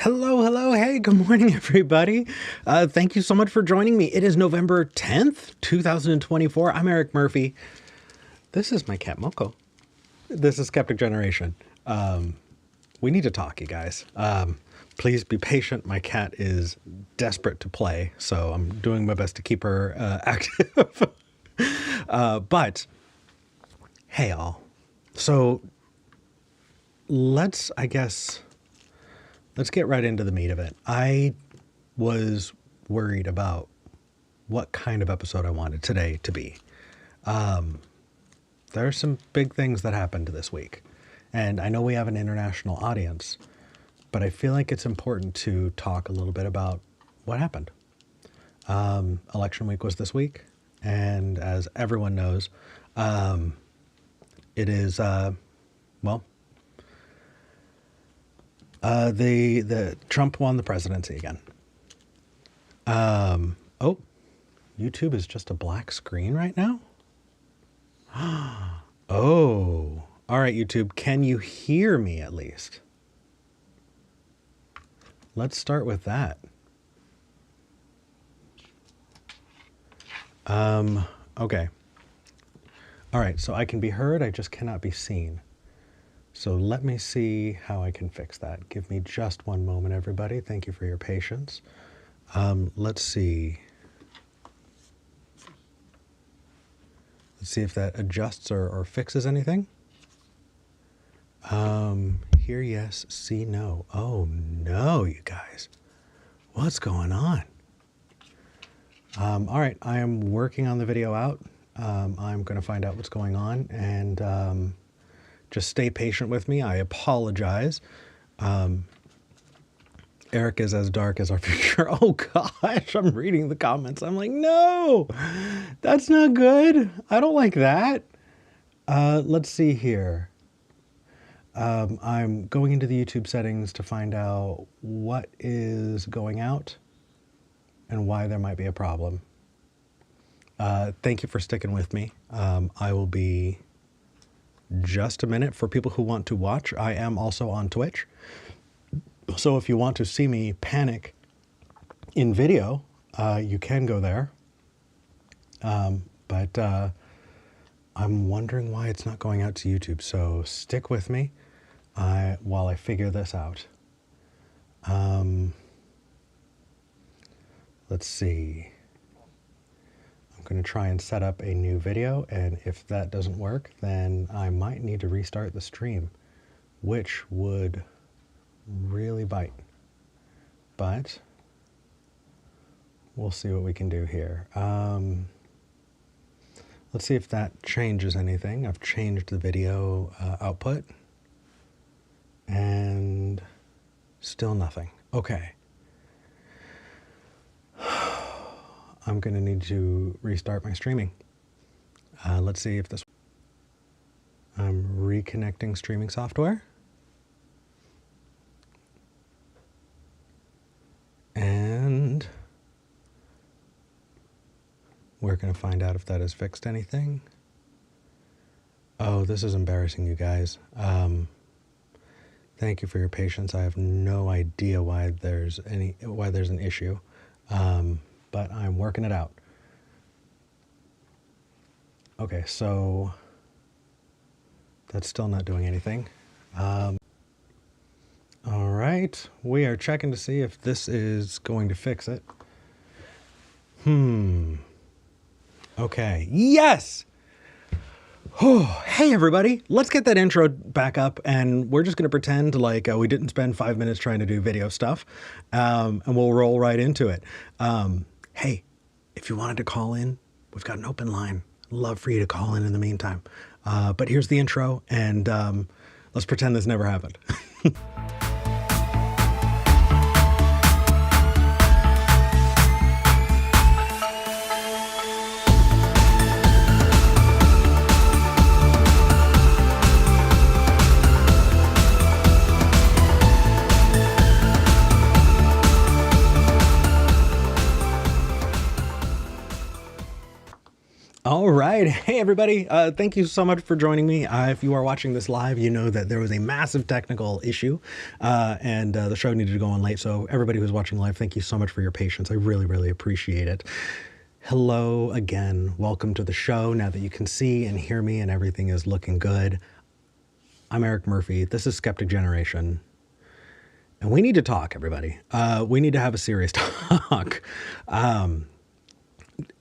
Hello, hello, hey, good morning, everybody. Thank you so much for joining me. It is November 10th, 2024. I'm Eric Murphy. This is my cat, Moko. This is Skeptic Generation. We need to talk, you guys. Please be patient. My cat is desperate to play, so I'm doing my best to keep her active. But, hey, y'all. So, let's get right into the meat of it. I was worried about what kind of episode I wanted today to be. There are some big things that happened this week, and I know we have an international audience, but I feel like it's important to talk a little bit about what happened. Election week was this week, and as everyone knows, it is, the Trump won the presidency again. Oh, YouTube is just a black screen right now. Oh, all right, YouTube. Can you hear me at least? Let's start with that. Okay. All right, so I can be heard. I just cannot be seen. So let me see how I can fix that. Give me just one moment, everybody. Thank you for your patience. Let's see. Let's see if that adjusts or fixes anything. Hear yes, see no. Oh no, you guys. What's going on? All right, I am working on the video out. I'm going to find out what's going on, and just stay patient with me. I apologize. Eric is as dark as our future. Oh gosh, I'm reading the comments. I'm like, no, that's not good. I don't like that. Let's see here. I'm going into the YouTube settings to find out what is going out and why there might be a problem. Thank you for sticking with me. I will be just a minute. For people who want to watch, I am also on Twitch. So if you want to see me panic in video, you can go there. But I'm wondering why it's not going out to YouTube. So stick with me while I figure this out. Let's see. I'm going to try and set up a new video, and if that doesn't work, then I might need to restart the stream, which would really bite. But we'll see what we can do here. Let's see if that changes anything. I've changed the video output, and still nothing. Okay. I'm going to need to restart my streaming. Let's see if this... I'm reconnecting streaming software. And we're going to find out if that has fixed anything. Oh, this is embarrassing, you guys. Thank you for your patience. I have no idea why there's an issue. But I'm working it out. Okay, so that's still not doing anything. All right, we are checking to see if this is going to fix it. Okay, yes! Hey everybody, let's get that intro back up, and we're just going to pretend like we didn't spend 5 minutes trying to do video stuff, and we'll roll right into it. Hey, if you wanted to call in, we've got an open line. Love for you to call in the meantime. But here's the intro, and let's pretend this never happened. All right. right. Hey, everybody. Thank you so much for joining me. If you are watching this live, you know that there was a massive technical issue and the show needed to go on late. So everybody who's watching live, thank you so much for your patience. I really, really appreciate it. Hello again. Welcome to the show. Now that you can see and hear me and everything is looking good, I'm Eric Murphy. This is Skeptic Generation. And we need to talk, everybody. We need to have a serious talk.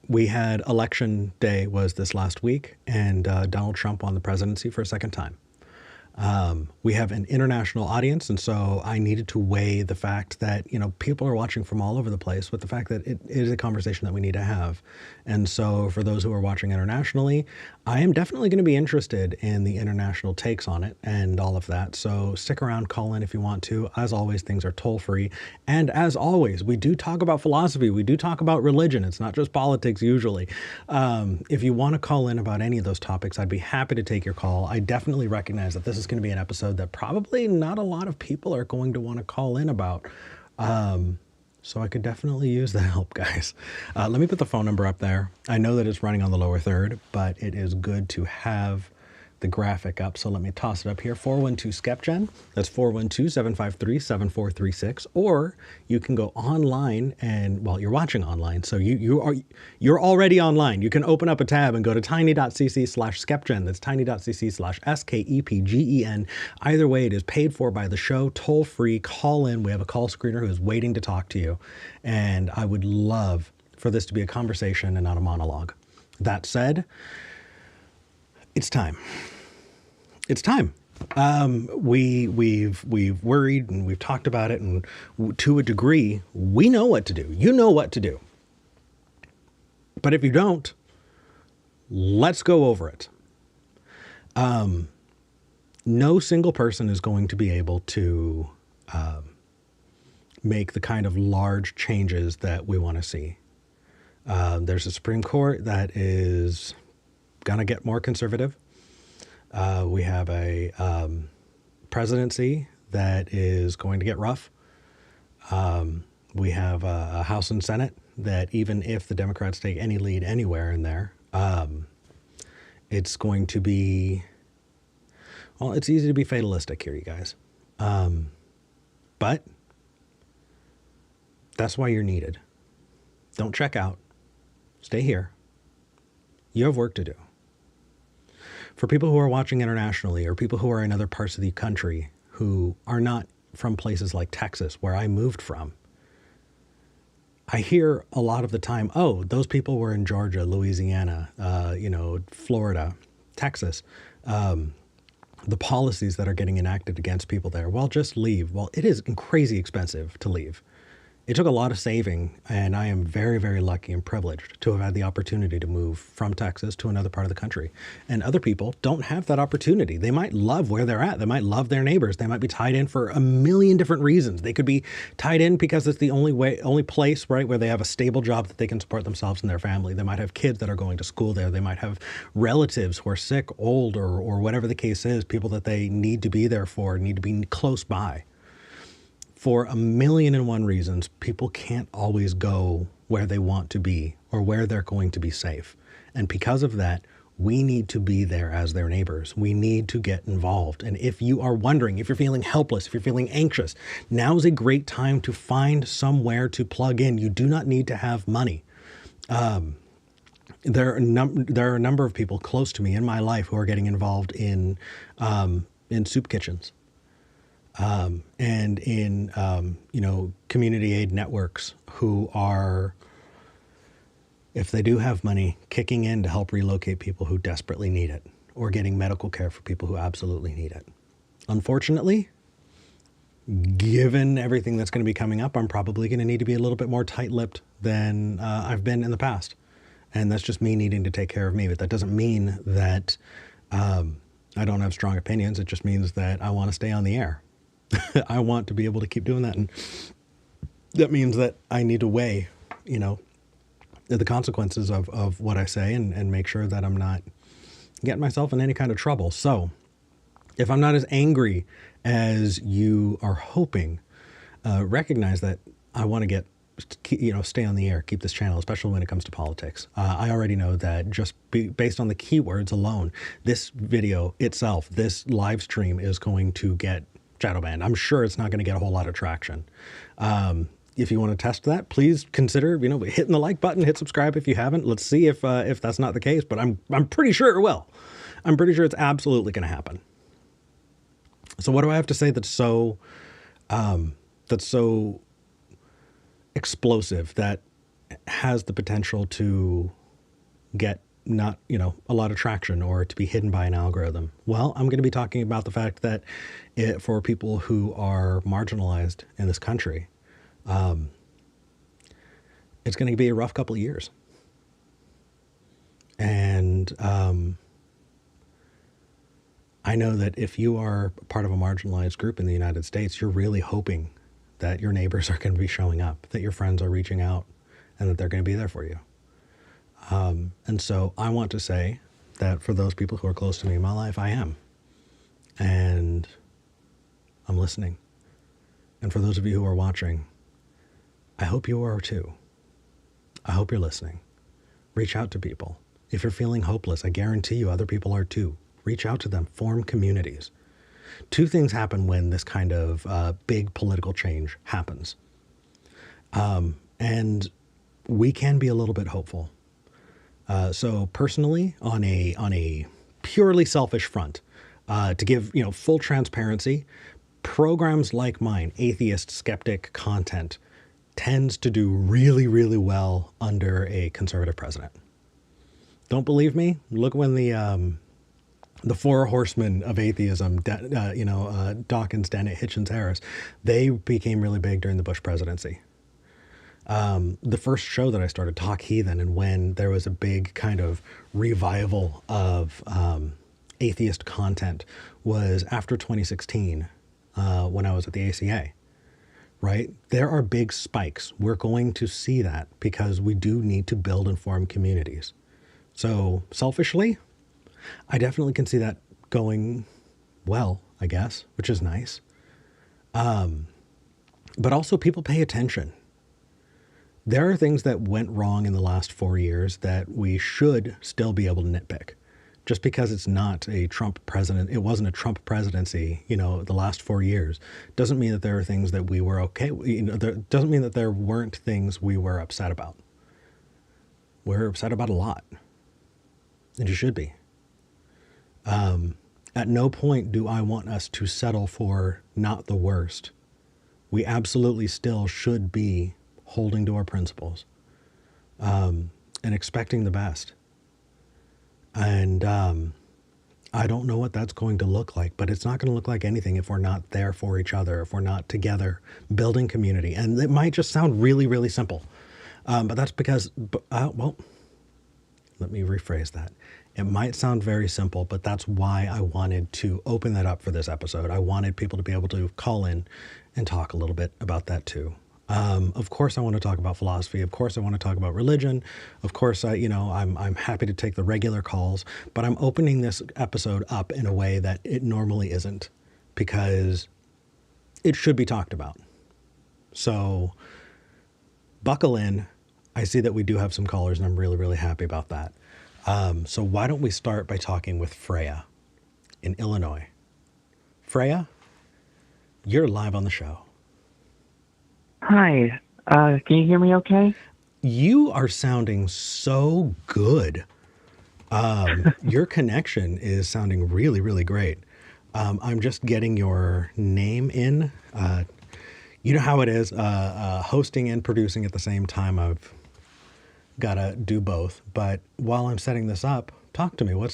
We had election day was this last week, and Donald Trump won the presidency for a second time. We have an international audience, and so I needed to weigh the fact that, you know, people are watching from all over the place with the fact that it is a conversation that we need to have. And so for those who are watching internationally, I am definitely going to be interested in the international takes on it and all of that. So stick around, call in if you want to. As always, things are toll free. And as always, we do talk about philosophy. We do talk about religion. It's not just politics usually. If you want to call in about any of those topics, I'd be happy to take your call. I definitely recognize that this is going to be an episode that probably not a lot of people are going to want to call in about. So I could definitely use the help, guys. Let me put the phone number up there. I know that it's running on the lower third, but it is good to have the graphic up. So let me toss it up here. 412-SKEPGEN. That's 412-753-7436. Or you can go online and, well, you're watching online. So you're already online. You can open up a tab and go to tiny.cc/SKEPGEN. That's tiny.cc/SKEPGEN. Either way, it is paid for by the show, toll free. Call in. We have a call screener who is waiting to talk to you. And I would love for this to be a conversation and not a monologue. That said, it's time. It's time. We've worried and we've talked about it, and to a degree, we know what to do. You know what to do. But if you don't, let's go over it. No single person is going to be able to make the kind of large changes that we want to see. There's a Supreme Court that is gonna get more conservative. We have a presidency that is going to get rough. We have a House and Senate that, even if the Democrats take any lead anywhere in there, it's going to be, well, it's easy to be fatalistic here, you guys. But that's why you're needed. Don't check out. Stay here. You have work to do. For people who are watching internationally, or people who are in other parts of the country who are not from places like Texas, where I moved from, I hear a lot of the time, oh, those people were in Georgia, Louisiana, Florida, Texas, the policies that are getting enacted against people there. Well, just leave. Well, it is crazy expensive to leave. It took a lot of saving, and I am very, very lucky and privileged to have had the opportunity to move from Texas to another part of the country. And other people don't have that opportunity. They might love where they're at. They might love their neighbors. They might be tied in for a million different reasons. They could be tied in because it's the only place, right, where they have a stable job that they can support themselves and their family. They might have kids that are going to school there. They might have relatives who are sick, old, or whatever the case is, people that they need to be there for, need to be close by. For a million and one reasons, people can't always go where they want to be or where they're going to be safe. And because of that, we need to be there as their neighbors. We need to get involved. And if you are wondering, if you're feeling helpless, if you're feeling anxious, now is a great time to find somewhere to plug in. You do not need to have money. There are a number of people close to me in my life who are getting involved in soup kitchens. And in, community aid networks who are, if they do have money, kicking in to help relocate people who desperately need it, or getting medical care for people who absolutely need it. Unfortunately, given everything that's going to be coming up, I'm probably going to need to be a little bit more tight-lipped than I've been in the past. And that's just me needing to take care of me. But that doesn't mean that I don't have strong opinions. It just means that I want to stay on the air. I want to be able to keep doing that. And that means that I need to weigh, the consequences of what I say and make sure that I'm not getting myself in any kind of trouble. So if I'm not as angry as you are hoping, recognize that I want to get stay on the air, keep this channel, especially when it comes to politics. I already know that just based on the keywords alone, this video itself, this live stream is going to get shadow banned. I'm sure it's not going to get a whole lot of traction. If you want to test that, please consider, hitting the like button, hit subscribe if you haven't. Let's see if that's not the case, but I'm pretty sure it will. I'm pretty sure it's absolutely going to happen. So what do I have to say that's so explosive, that has the potential to get not, a lot of traction or to be hidden by an algorithm? Well, I'm going to be talking about the fact that for people who are marginalized in this country, it's going to be a rough couple of years. And I know that if you are part of a marginalized group in the United States, you're really hoping that your neighbors are going to be showing up, that your friends are reaching out, and that they're going to be there for you. And so I want to say that for those people who are close to me in my life, I am. And I'm listening. And for those of you who are watching, I hope you are too. I hope you're listening. Reach out to people. If you're feeling hopeless, I guarantee you other people are too. Reach out to them, form communities. Two things happen when this kind of big political change happens. And we can be a little bit hopeful. So personally, on a purely selfish front, to give, full transparency, programs like mine, atheist, skeptic content, tends to do really, really well under a conservative president. Don't believe me? Look when the four horsemen of atheism, Dawkins, Dennett, Hitchens, Harris, they became really big during the Bush presidency. The first show that I started, Talk Heathen, and when there was a big kind of revival of atheist content, was after 2016, when I was at the ACA, right? There are big spikes. We're going to see that because we do need to build and form communities. So selfishly, I definitely can see that going well, I guess, which is nice. But also people pay attention. There are things that went wrong in the last 4 years that we should still be able to nitpick. Just because it's not a Trump president, it wasn't a Trump presidency, the last 4 years, doesn't mean that there are things that we were okay. Doesn't mean that there weren't things we were upset about. We're upset about a lot. And you should be. At no point do I want us to settle for not the worst. We absolutely still should be holding to our principles, and expecting the best. And I don't know what that's going to look like, but it's not going to look like anything if we're not there for each other, if we're not together building community. And it might just sound really, really simple. But that's because, well, let me rephrase that. It might sound very simple, but that's why I wanted to open that up for this episode. I wanted people to be able to call in and talk a little bit about that too. Of course, I want to talk about philosophy. Of course, I want to talk about religion. Of course, I'm happy to take the regular calls, but I'm opening this episode up in a way that it normally isn't, because it should be talked about. So buckle in. I see that we do have some callers, and I'm really, really happy about that. So why don't we start by talking with Freya in Illinois. Freya, you're live on the show. Hi. Can you hear me okay? You are sounding so good. Your connection is sounding really, really great. I'm just getting your name in. You know how it is, hosting and producing at the same time. I've got to do both. But while I'm setting this up, talk to me. What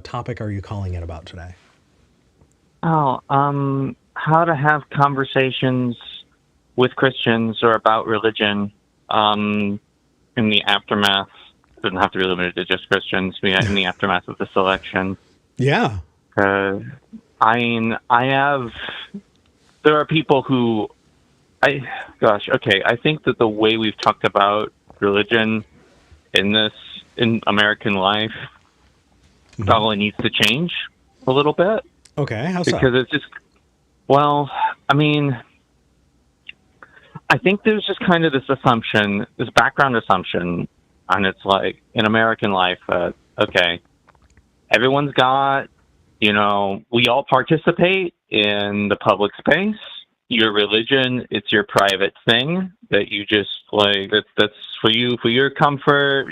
topic are you calling in about today? How to have conversations with Christians or about religion in the aftermath. It doesn't have to be limited to just Christians. In the aftermath of this election. Yeah. There are people who, I think that the way we've talked about religion in American life probably needs to change a little bit. Okay, how so? Because it's just, I think there's just kind of this assumption, this background assumption, and it's like in American life, okay, everyone's got, we all participate in the public space. Your religion, it's your private thing that you just like, that's for you, for your comfort,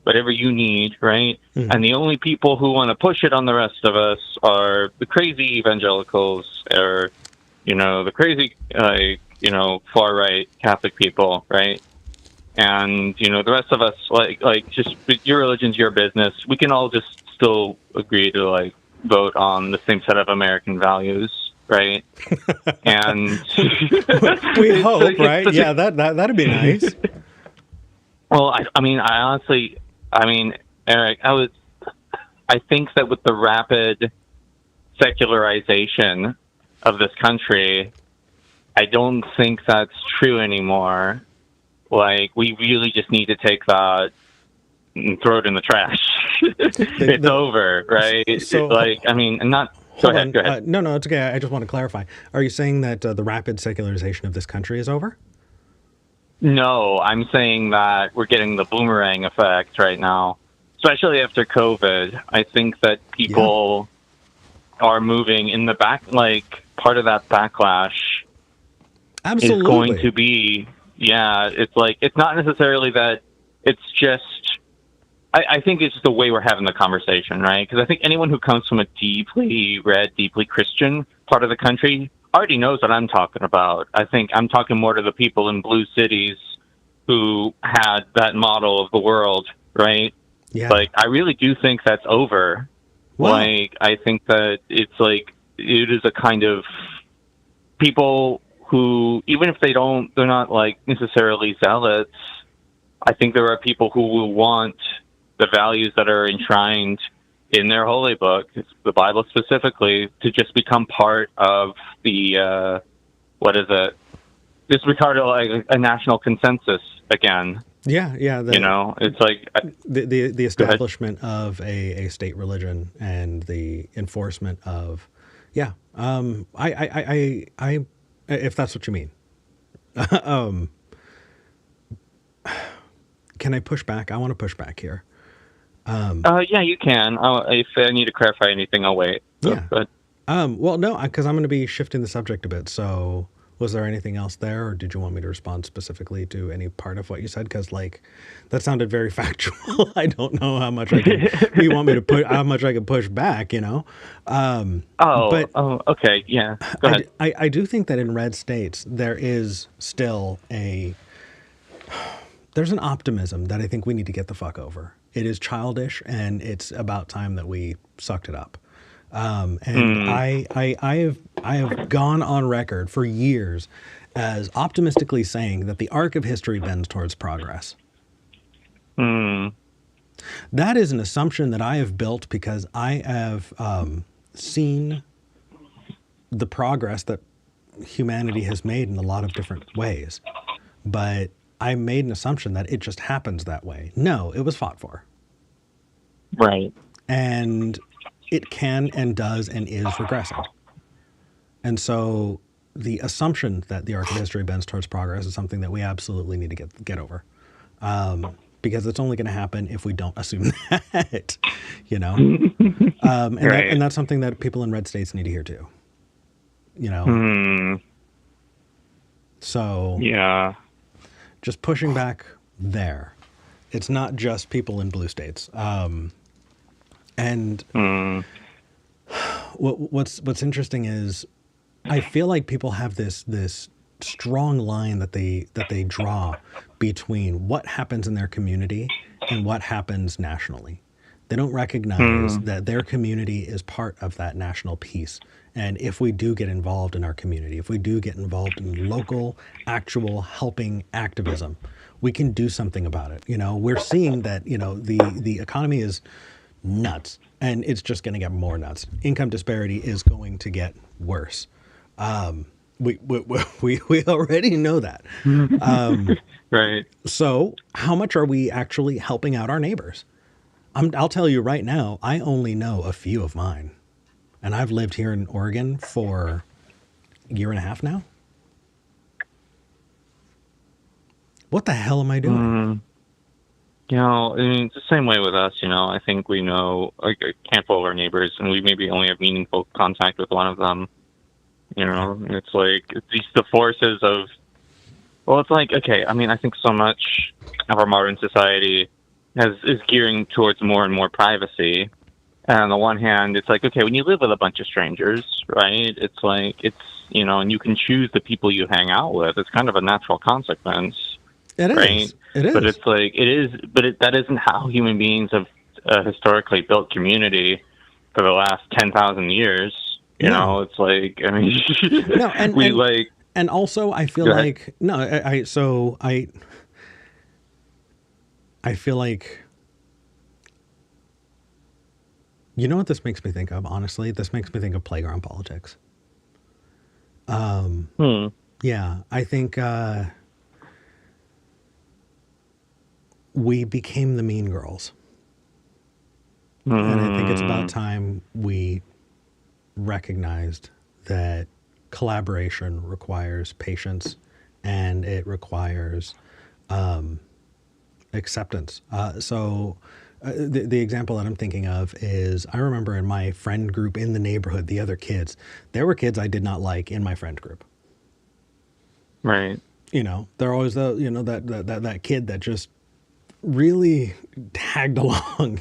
whatever you need, right? Mm-hmm. And the only people who want to push it on the rest of us are the crazy evangelicals or, the crazy, far right Catholic people, right? And, the rest of us, just your religion's your business. We can all just still agree to, vote on the same set of American values, right? And we hope, right? Yeah, that'd be nice. Well, I honestly, Eric, I think that with the rapid secularization of this country, I don't think that's true anymore. We really just need to take that and throw it in the trash. It's over, right? So, not... Go ahead. No, it's okay. I just want to clarify. Are you saying that the rapid secularization of this country is over? No, I'm saying that we're getting the boomerang effect right now, especially after COVID. I think that people are moving in the back, part of that backlash Absolutely. is going to be, it's not necessarily that it's just, I think it's just the way we're having the conversation, right? Because I think anyone who comes from a deeply read, deeply Christian part of the country already knows what I'm talking about. I think I'm talking more to the people in blue cities who had that model of the world, right? Yeah. I really do think that's over. Wow. I think that it's it is a kind of people who, even if they're not necessarily zealots, I think there are people who will want the values that are enshrined in their holy book, the Bible specifically, to just become part of the, just be part of a national consensus again. Yeah. It's the establishment of a state religion and the enforcement of, I if that's what you mean. Can I push back? I want to push back here. Yeah, you can. If I need to clarify anything, I'll wait. Yeah. Well, no, because I'm going to be shifting the subject a bit. So was there anything else there, or did you want me to respond specifically to any part of what you said? Because that sounded very factual. I don't know how much you want me to put, how much I can push back, okay. Yeah. Go ahead. I do think that in red states, there is still there's an optimism that I think we need to get the fuck over. It is childish, and it's about time that we sucked it up. I have gone on record for years as optimistically saying that the arc of history bends towards progress. That is an assumption that I have built because I have seen the progress that humanity has made in a lot of different ways. But I made an assumption that it just happens that way. No, it was fought for. Right. And it can and does and is regressing. And so the assumption that the arc of history bends towards progress is something that we absolutely need to get over. Because it's only going to happen if we don't assume that, Right. And that's something that people in red states need to hear too. So yeah, just pushing back there. It's not just people in blue states. What's interesting is I feel like people have this strong line that they draw between what happens in their community and what happens nationally. They don't recognize that their community is part of that national piece. And if we do get involved in our community, if we do get involved in local, actual helping activism, we can do something about it. We're seeing that, the economy is nuts, and it's just going to get more nuts. Income disparity is going to get worse. We already know that. Right. So how much are we actually helping out our neighbors? I'll tell you right now, I only know a few of mine. And I've lived here in Oregon for a year and a half now. What the hell am I doing? I mean, it's the same way with us. I think we know like a handful of our neighbors, and we maybe only have meaningful contact with one of them. It's like the forces of. Well, it's like okay. I mean, I think so much of our modern society is gearing towards more and more privacy. And on the one hand, it's like okay, when you live with a bunch of strangers, right? It's like and you can choose the people you hang out with. It's kind of a natural consequence. It Right? is. It is. But it's like it is, but that isn't how human beings have historically built community for the last 10,000 years. No. It's like I mean, No, and also I feel like no, I feel like you know what this makes me think of. Honestly, this makes me think of playground politics. Yeah, I think we became the mean girls. And I think it's about time we recognized that collaboration requires patience and it requires acceptance. The example that I'm thinking of is I remember in my friend group in the neighborhood, the other kids, there were kids I did not like in my friend group. Right. They're always that kid that just really tagged along,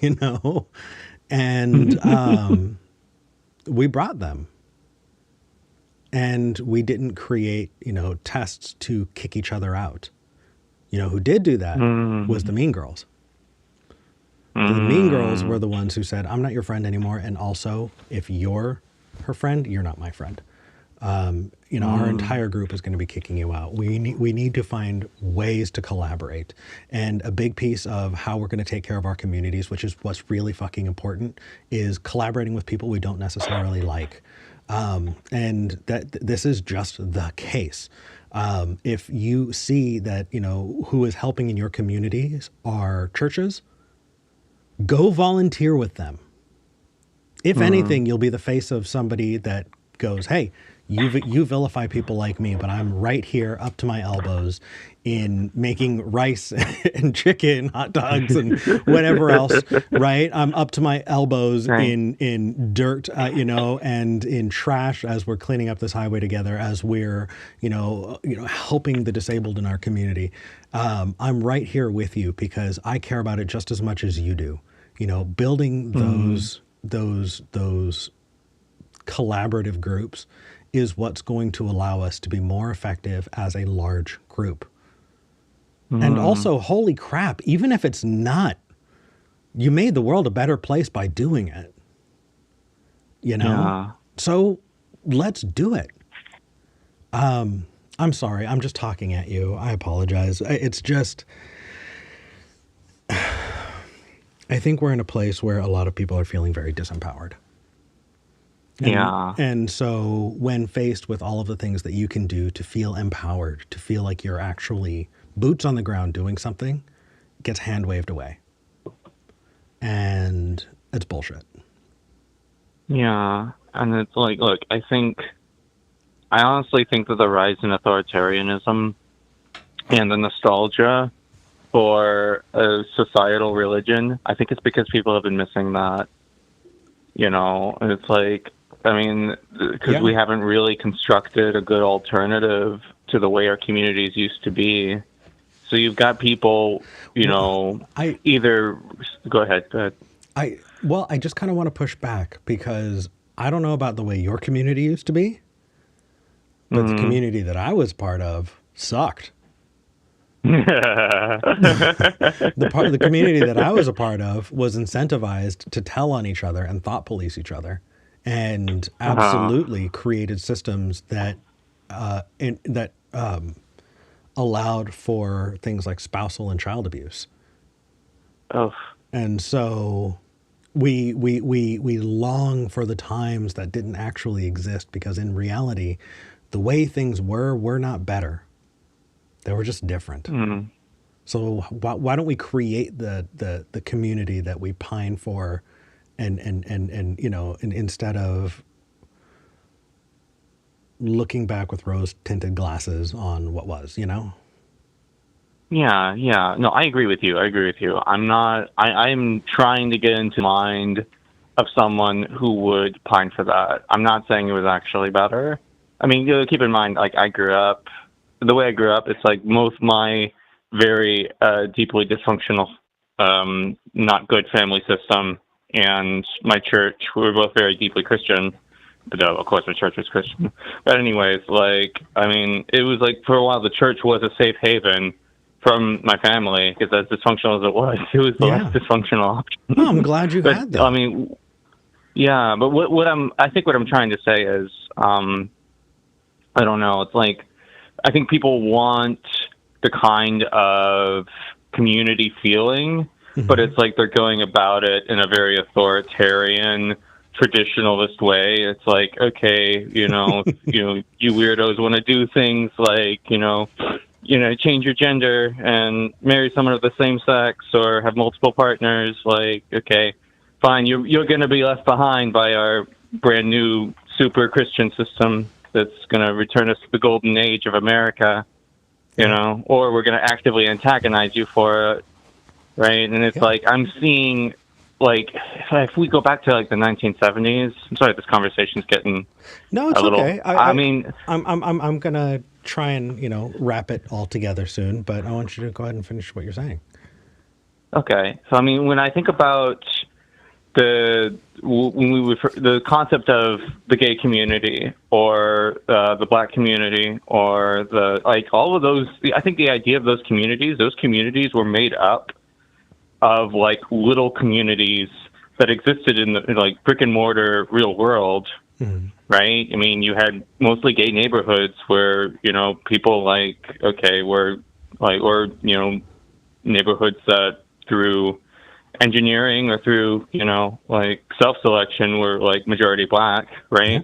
and we brought them, and we didn't create, tests to kick each other out. Who did do that was the mean girls. The mean girls were the ones who said, I'm not your friend anymore. And also, if you're her friend, you're not my friend. Our entire group is going to be kicking you out. We need to find ways to collaborate. And a big piece of how we're going to take care of our communities, which is what's really fucking important, is collaborating with people we don't necessarily like. And that this is just the case. If you see that, who is helping in your communities are churches, go volunteer with them. If anything, you'll be the face of somebody that goes, hey, you vilify people like me, but I'm right here up to my elbows in making rice and chicken, hot dogs, and whatever else, right? I'm up to my elbows in dirt, and in trash as we're cleaning up this highway together, as we're, helping the disabled in our community. I'm right here with you because I care about it just as much as you do. Building those collaborative groups is what's going to allow us to be more effective as a large group. And also, holy crap, even if it's not, you made the world a better place by doing it. Yeah. So let's do it. I'm sorry, I'm just talking at you. I apologize. It's just, I think we're in a place where a lot of people are feeling very disempowered. And so when faced with all of the things that you can do to feel empowered, to feel like you're actually boots on the ground doing something, it gets hand waved away. And it's bullshit. Yeah. And it's like, look, I honestly think that the rise in authoritarianism and the nostalgia for a societal religion, I think it's because people have been missing that, and it's like, I mean, because we haven't really constructed a good alternative to the way our communities used to be. So you've got people, either... Go ahead. I just kind of want to push back because I don't know about the way your community used to be, but the community that I was part of sucked. The community that I was a part of was incentivized to tell on each other and thought police each other, and absolutely created systems that allowed for things like spousal and child abuse. Oh. And so we long for the times that didn't actually exist because in reality, the way things were not better. They were just different. So why don't we create the community that we pine for, and instead of looking back with rose tinted glasses on what was, Yeah. No, I agree with you. I'm not. I'm trying to get into the mind of someone who would pine for that. I'm not saying it was actually better. I mean, keep in mind, like I grew up, the way I grew up, it's like most my very deeply dysfunctional, not good family system, and my church. We were both very deeply Christian. But of course, my church was Christian. But anyways, like I mean, it was like for a while the church was a safe haven from my family because as dysfunctional as it was the less Yeah. dysfunctional Oh, I'm option. glad you But had I that. mean, yeah. But I think what I'm trying to say is, I don't know. It's like I think people want the kind of community feeling, but Hmm. it's like they're going about it in a very authoritarian, traditionalist way. It's like, okay, you weirdos want to do things like, change your gender and marry someone of the same sex or have multiple partners. Like, okay, fine, you're going to be left behind by our brand new super Christian system that's going to return us to the golden age of America, Yep. or we're going to actively antagonize you for it, right? And it's Yeah. like I'm seeing, like, if we go back to like the 1970s. I'm sorry, this conversation's getting No, a it's little. okay. I mean, I'm gonna try and wrap it all together soon, but I want you to go ahead and finish what you're saying. okay. So I mean, when I think about when we refer, the concept of the gay community or the black community or the like all of those, I think the idea of those communities were made up of like little communities that existed in the like brick and mortar real world, Mhm. right? I mean, you had mostly gay neighborhoods where people like okay were like or neighborhoods that through engineering or through like self selection were like majority black, Yeah. right?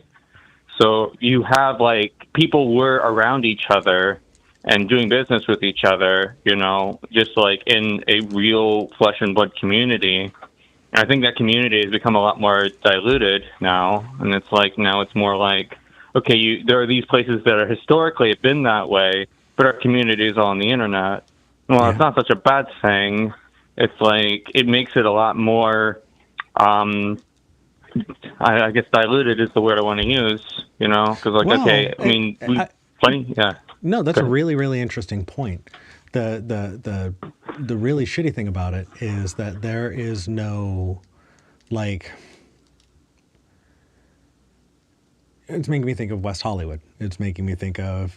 So you have like people were around each other and doing business with each other, just like in a real flesh and blood community. And I think that community has become a lot more diluted now, and it's like now it's more like okay, there are these places that are historically have been that way, but our community is all on the internet. Well, it's Yeah. not such a bad thing. It's like it makes it a lot more. Um, I guess diluted is the word I want to use. Because like Well, okay, I mean we funny, yeah. no, that's Go a ahead. really, really interesting point. The really shitty thing about it is that there is no like. It's making me think of West Hollywood. It's making me think of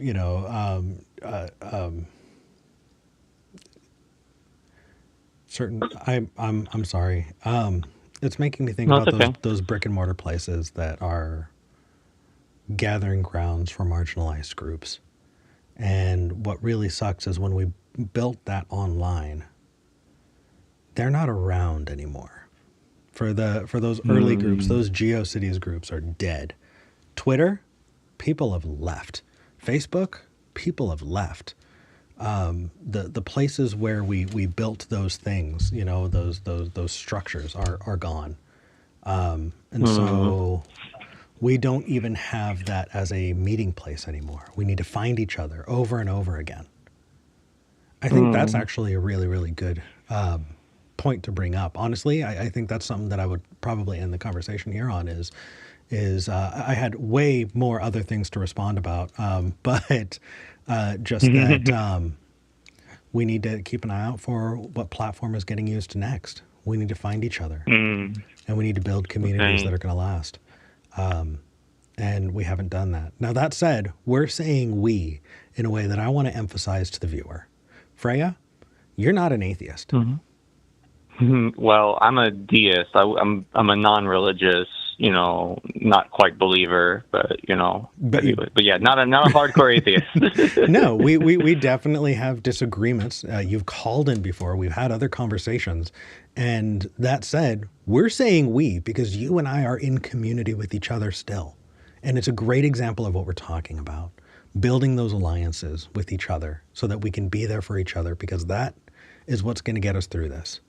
certain. I'm sorry. It's making me think No, it's about okay. those brick and mortar places that are gathering grounds for marginalized groups. And what really sucks is when we built that online, they're not around anymore. For those early groups, Mm. those GeoCities groups are dead. Twitter, people have left. Facebook, people have left. The places where we built those things, those structures are gone. And Mm. so we don't even have that as a meeting place anymore. We need to find each other over and over again. I think that's Mm. actually a really, really good point to bring up. Honestly, I think that's something that I would probably end the conversation here on is I had way more other things to respond about, but just that we need to keep an eye out for what platform is getting used next. We need to find each other, Mm. and we need to build communities that Okay. are going to last. And we haven't done that. Now, that said, we're saying we in a way that I want to emphasize to the viewer. Freya, you're not an atheist. Mhm. Well, I'm a deist. I'm a non-religious, not quite believer, but But you, but yeah, not a hardcore atheist. no, we definitely have disagreements. You've called in before. We've had other conversations. And that said, we're saying we because you and I are in community with each other still. And it's a great example of what we're talking about. Building those alliances with each other so that we can be there for each other because that is what's going to get us through this.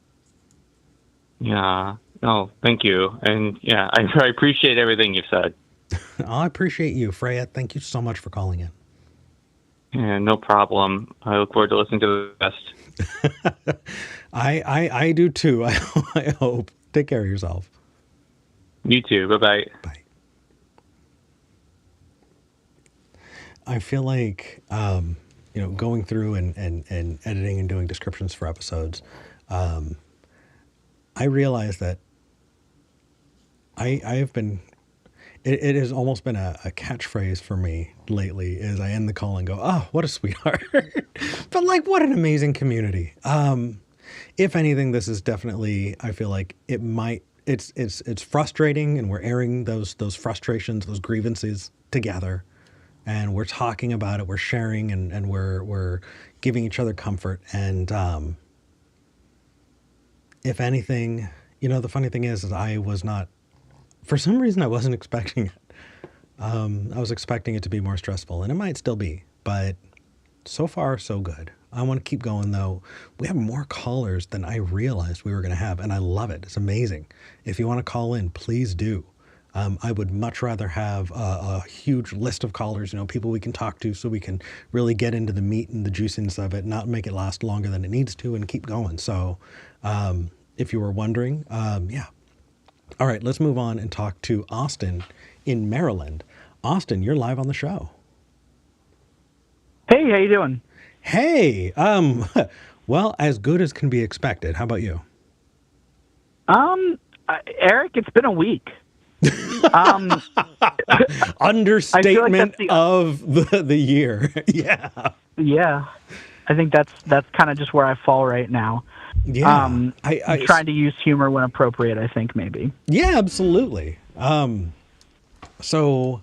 Yeah. Oh, thank you. And yeah, I appreciate everything you've said. I appreciate you, Freya. Thank you so much for calling in. Yeah, no problem. I look forward to listening to the rest. I do too. I hope. Take care of yourself. You too. Bye-bye. Bye. I feel like, going through and editing and doing descriptions for episodes, I realize that I have been, it has almost been a catchphrase for me lately is I end the call and go, oh, what a sweetheart. But like, what an amazing community. If anything, this is definitely, I feel like it's frustrating, and we're airing those frustrations, those grievances together. And we're talking about it, we're sharing, and we're giving each other comfort. And if anything, the funny thing is I was not, for some reason, I wasn't expecting it. I was expecting it to be more stressful, and it might still be, but so far, so good. I want to keep going, though. We have more callers than I realized we were going to have, and I love it. It's amazing. If you want to call in, please do. I would much rather have a huge list of callers, people we can talk to, so we can really get into the meat and the juiciness of it, not make it last longer than it needs to, and keep going. So if you were wondering, yeah. All right, let's move on and talk to Austin in Maryland. Austin, you're live on the show. Hey, how you doing? Hey, well, as good as can be expected. How about you? Eric, it's been a week. Understatement of the year. Yeah. Yeah. I think that's kind of just where I fall right now. Yeah. I'm trying to use humor when appropriate, I think, maybe. Yeah, absolutely. So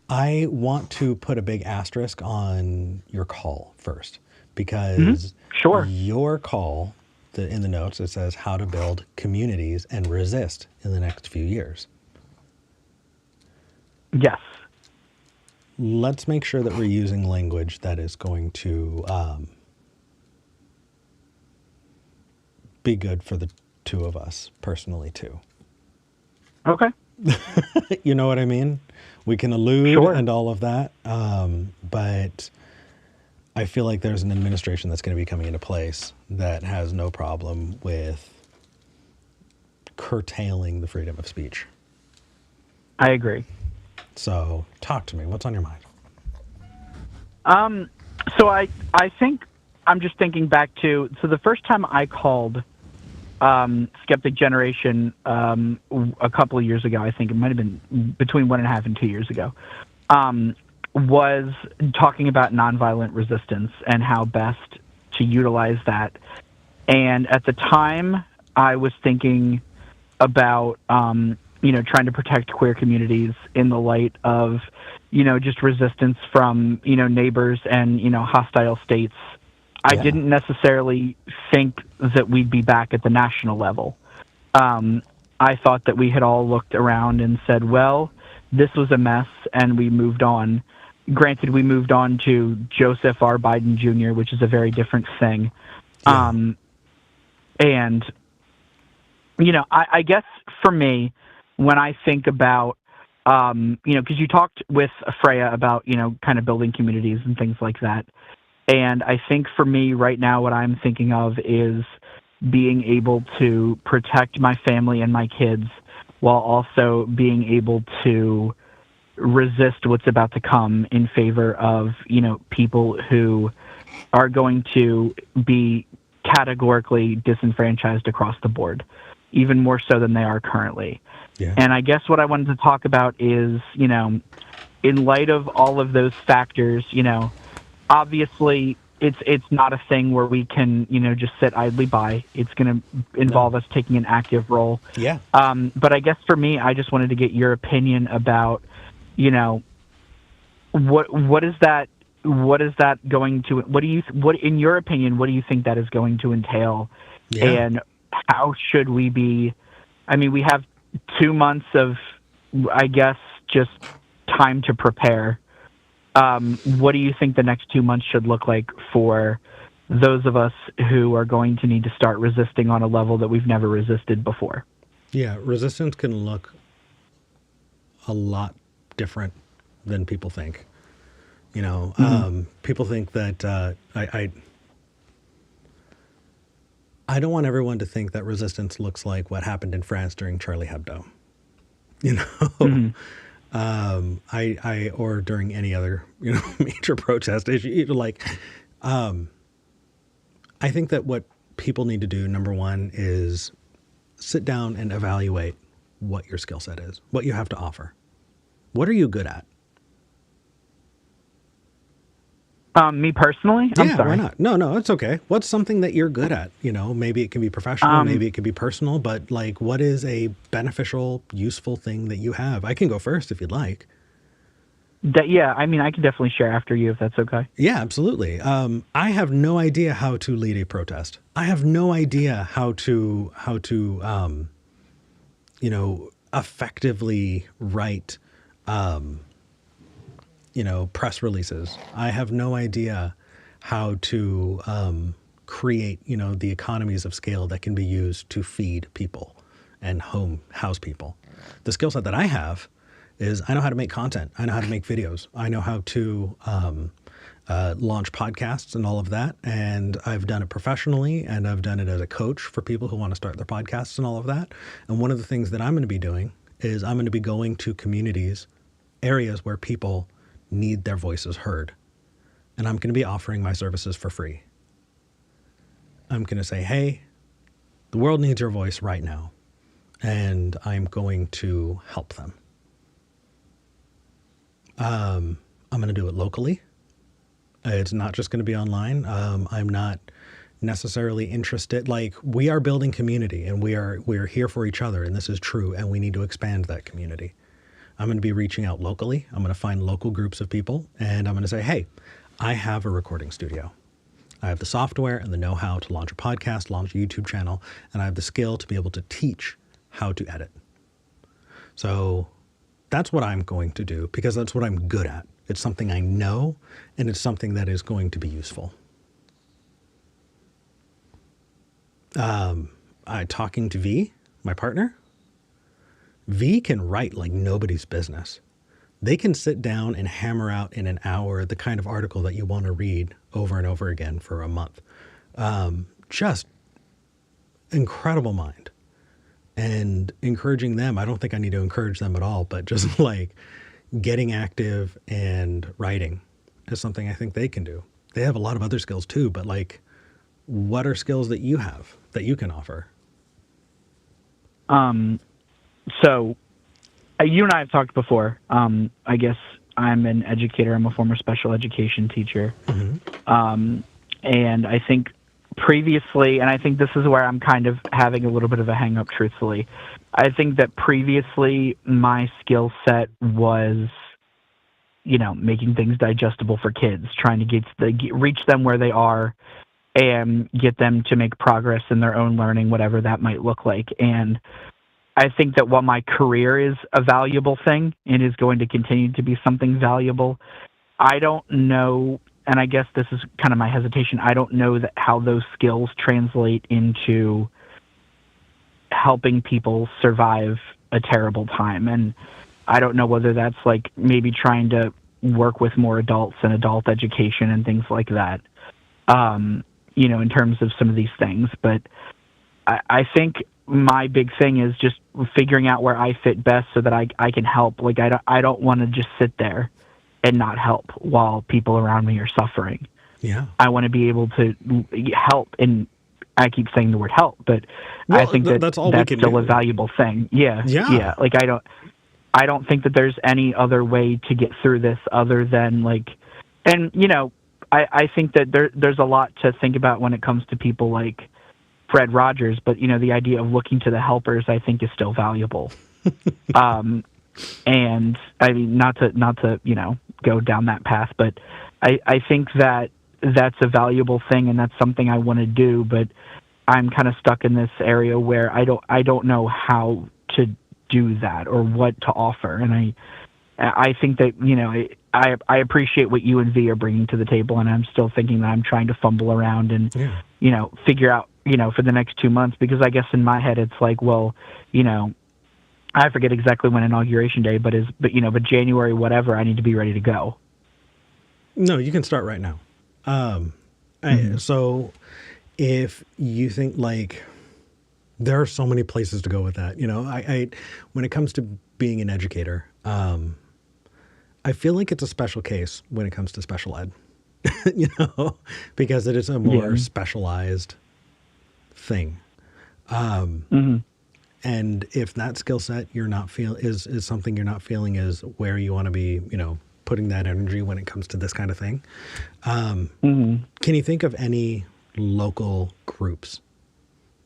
I want to put a big asterisk on your call first, because Sure. Your call, in the notes, it says how to build communities and resist in the next few years. Yes. Let's make sure that we're using language that is going to be good for the two of us personally, too. Okay. You know what I mean? We can allude Sure. and all of that, but I feel like there's an administration that's going to be coming into place that has no problem with curtailing the freedom of speech. I agree. So talk to me. What's on your mind? So I think I'm just thinking back to, the first time I called Skeptic Generation a couple of years ago, I think it might have been between 1.5 and 2 years ago, was talking about nonviolent resistance and how best to utilize that. And at the time, I was thinking about, trying to protect queer communities in the light of, just resistance from, neighbors and, hostile states. I didn't necessarily think that we'd be back at the national level. I thought that we had all looked around and said, well, this was a mess, and we moved on. Granted, we moved on to Joseph R. Biden Jr., which is a very different thing. Yeah. And, I guess for me, when I think about, because you talked with Freya about, kind of building communities and things like that. And I think for me right now, what I'm thinking of is being able to protect my family and my kids while also being able to resist what's about to come in favor of, people who are going to be categorically disenfranchised across the board, even more so than they are currently. Yeah. And I guess what I wanted to talk about is, in light of all of those factors, obviously it's not a thing where we can, just sit idly by. It's going to involve us taking an active role. Yeah. But I guess for me, I just wanted to get your opinion about, what is that going to, in your opinion, what do you think that is going to entail? Yeah. And how should we be, we have 2 months of, I guess, just time to prepare. What do you think the next 2 months should look like for those of us who are going to need to start resisting on a level that we've never resisted before? Yeah, resistance can look a lot different than people think. People think that I don't want everyone to think that resistance looks like what happened in France during Charlie Hebdo, or during any other, major protest issue. I think that what people need to do, number one, is sit down and evaluate what your skill set is, what you have to offer. What are you good at? Me personally? I'm sorry. Why not? No, it's okay. What's something that you're good at? Maybe it can be professional, maybe it could be personal, but what is a beneficial, useful thing that you have? I can go first if you'd like. I can definitely share after you if that's okay. Yeah, absolutely. I have no idea how to lead a protest. I have no idea how to effectively write, press releases. I have no idea how to create, the economies of scale that can be used to feed people and house people. The skill set that I have is I know how to make content. I know how to make videos. I know how to launch podcasts and all of that. And I've done it professionally, and I've done it as a coach for people who want to start their podcasts and all of that. And one of the things that I'm going to be doing is I'm going to be going to communities, areas where people need their voices heard. And I'm going to be offering my services for free. I'm going to say, hey, the world needs your voice right now. And I'm going to help them. I'm going to do it locally. It's not just going to be online. I'm not necessarily interested. We are building community, and we are here for each other. And this is true. And we need to expand that community. I'm going to be reaching out locally. I'm going to find local groups of people, and I'm going to say, hey, I have a recording studio. I have the software and the know-how to launch a podcast, launch a YouTube channel, and I have the skill to be able to teach how to edit. So that's what I'm going to do, because that's what I'm good at. It's something I know, and it's something that is going to be useful. Talking to V, my partner, V can write like nobody's business. They can sit down and hammer out in an hour the kind of article that you want to read over and over again for a month. Just incredible mind. And encouraging them, I don't think I need to encourage them at all, but just getting active and writing is something I think they can do. They have a lot of other skills too, but what are skills that you have that you can offer? So you and I have talked before. I guess I'm an educator. I'm a former special education teacher. Mm-hmm. And I think previously, and I think this is where I'm kind of having a little bit of a hang up, truthfully. I think that previously my skill set was, making things digestible for kids, trying to reach them where they are and get them to make progress in their own learning, whatever that might look like. And I think that while my career is a valuable thing and is going to continue to be something valuable, I don't know, and I guess this is kind of my hesitation, I don't know that how those skills translate into helping people survive a terrible time. And I don't know whether that's maybe trying to work with more adults and adult education and things like that, in terms of some of these things. But I think my big thing is just figuring out where I fit best so that I can help. I don't want to just sit there and not help while people around me are suffering. Yeah. I want to be able to help, and I keep saying the word help, but I think that's still a valuable thing. Yeah. Yeah. I don't think that there's any other way to get through this other than I think that there's a lot to think about when it comes to people like Fred Rogers, but the idea of looking to the helpers, I think, is still valuable. And I mean, not to go down that path, but I think that that's a valuable thing, and that's something I want to do. But I'm kind of stuck in this area where I don't know how to do that or what to offer, and I think that I appreciate what you and V are bringing to the table, and I'm still thinking that I'm trying to fumble around and figure out for the next 2 months, because I guess in my head it's I forget exactly when Inauguration Day, but January whatever, I need to be ready to go. No, you can start right now. So if you think like there are so many places to go with that, I when it comes to being an educator, I feel like it's a special case when it comes to special ed, because it is a more specialized thing. And if that skill set you're not is something you're not feeling is where you want to be, putting that energy when it comes to this kind of thing. Can you think of any local groups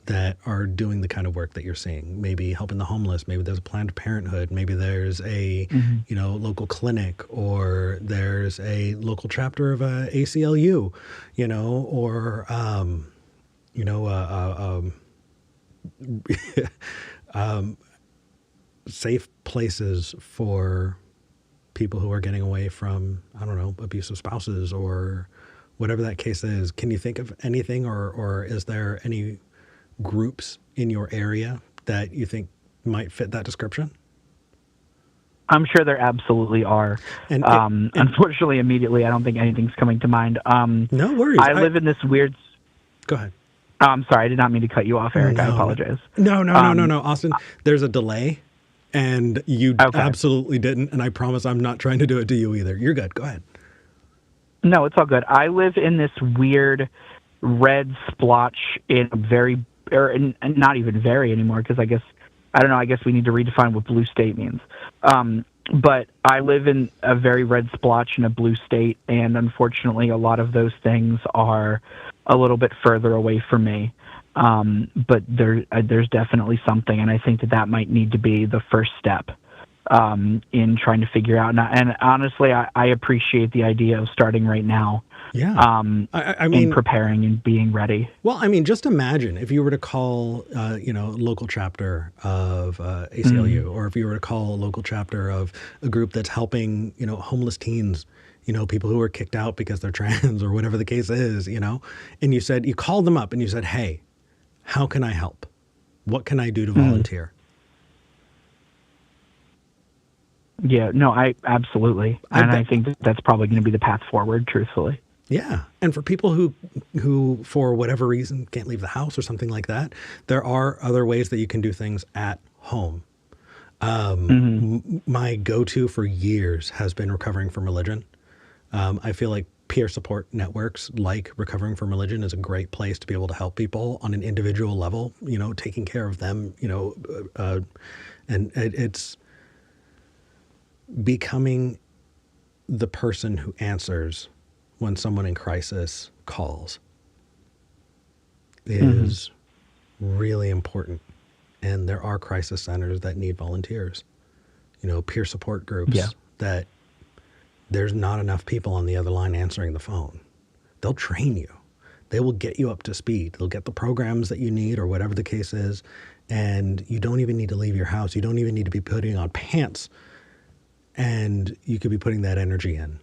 that are doing the kind of work that you're seeing? Maybe helping the homeless, maybe there's a Planned Parenthood, maybe there's a, local clinic, or there's a local chapter of a ACLU, or, safe places for people who are getting away from, I don't know, abusive spouses or whatever that case is. Can you think of anything, or is there any groups in your area that you think might fit that description? I'm sure there absolutely are. And unfortunately, immediately, I don't think anything's coming to mind. No worries. I live in this weird... Go ahead. Oh, I'm sorry. I did not mean to cut you off, Eric. I apologize. No, Austin, there's a delay, and you absolutely didn't, and I promise I'm not trying to do it to you either. You're good. Go ahead. No, it's all good. I live in this weird red splotch in a very... and not even very anymore, because I guess we need to redefine what blue state means. But I live in a very red splotch in a blue state, and unfortunately a lot of those things are a little bit further away from me. But there's definitely something, and I think that might need to be the first step in trying to figure out. And honestly, I appreciate the idea of starting right now. Yeah. I mean, preparing and being ready. Well, I mean, just imagine if you were to call, local chapter of ACLU, or if you were to call a local chapter of a group that's helping, homeless teens, people who are kicked out because they're trans or whatever the case is, and you called them up and you said, hey, how can I help? What can I do to volunteer? Yeah, no, I absolutely. And I think that's probably going to be the path forward, truthfully. Yeah. And for people who, for whatever reason, can't leave the house or something like that, there are other ways that you can do things at home. My go-to for years has been Recovering from Religion. I feel like peer support networks like Recovering from Religion is a great place to be able to help people on an individual level, taking care of them, and it's becoming the person who answers when someone in crisis calls is really important. And there are crisis centers that need volunteers, peer support groups that there's not enough people on the other line answering the phone. They'll train you. They will get you up to speed. They'll get the programs that you need or whatever the case is. And you don't even need to leave your house. You don't even need to be putting on pants. And you could be putting that energy in.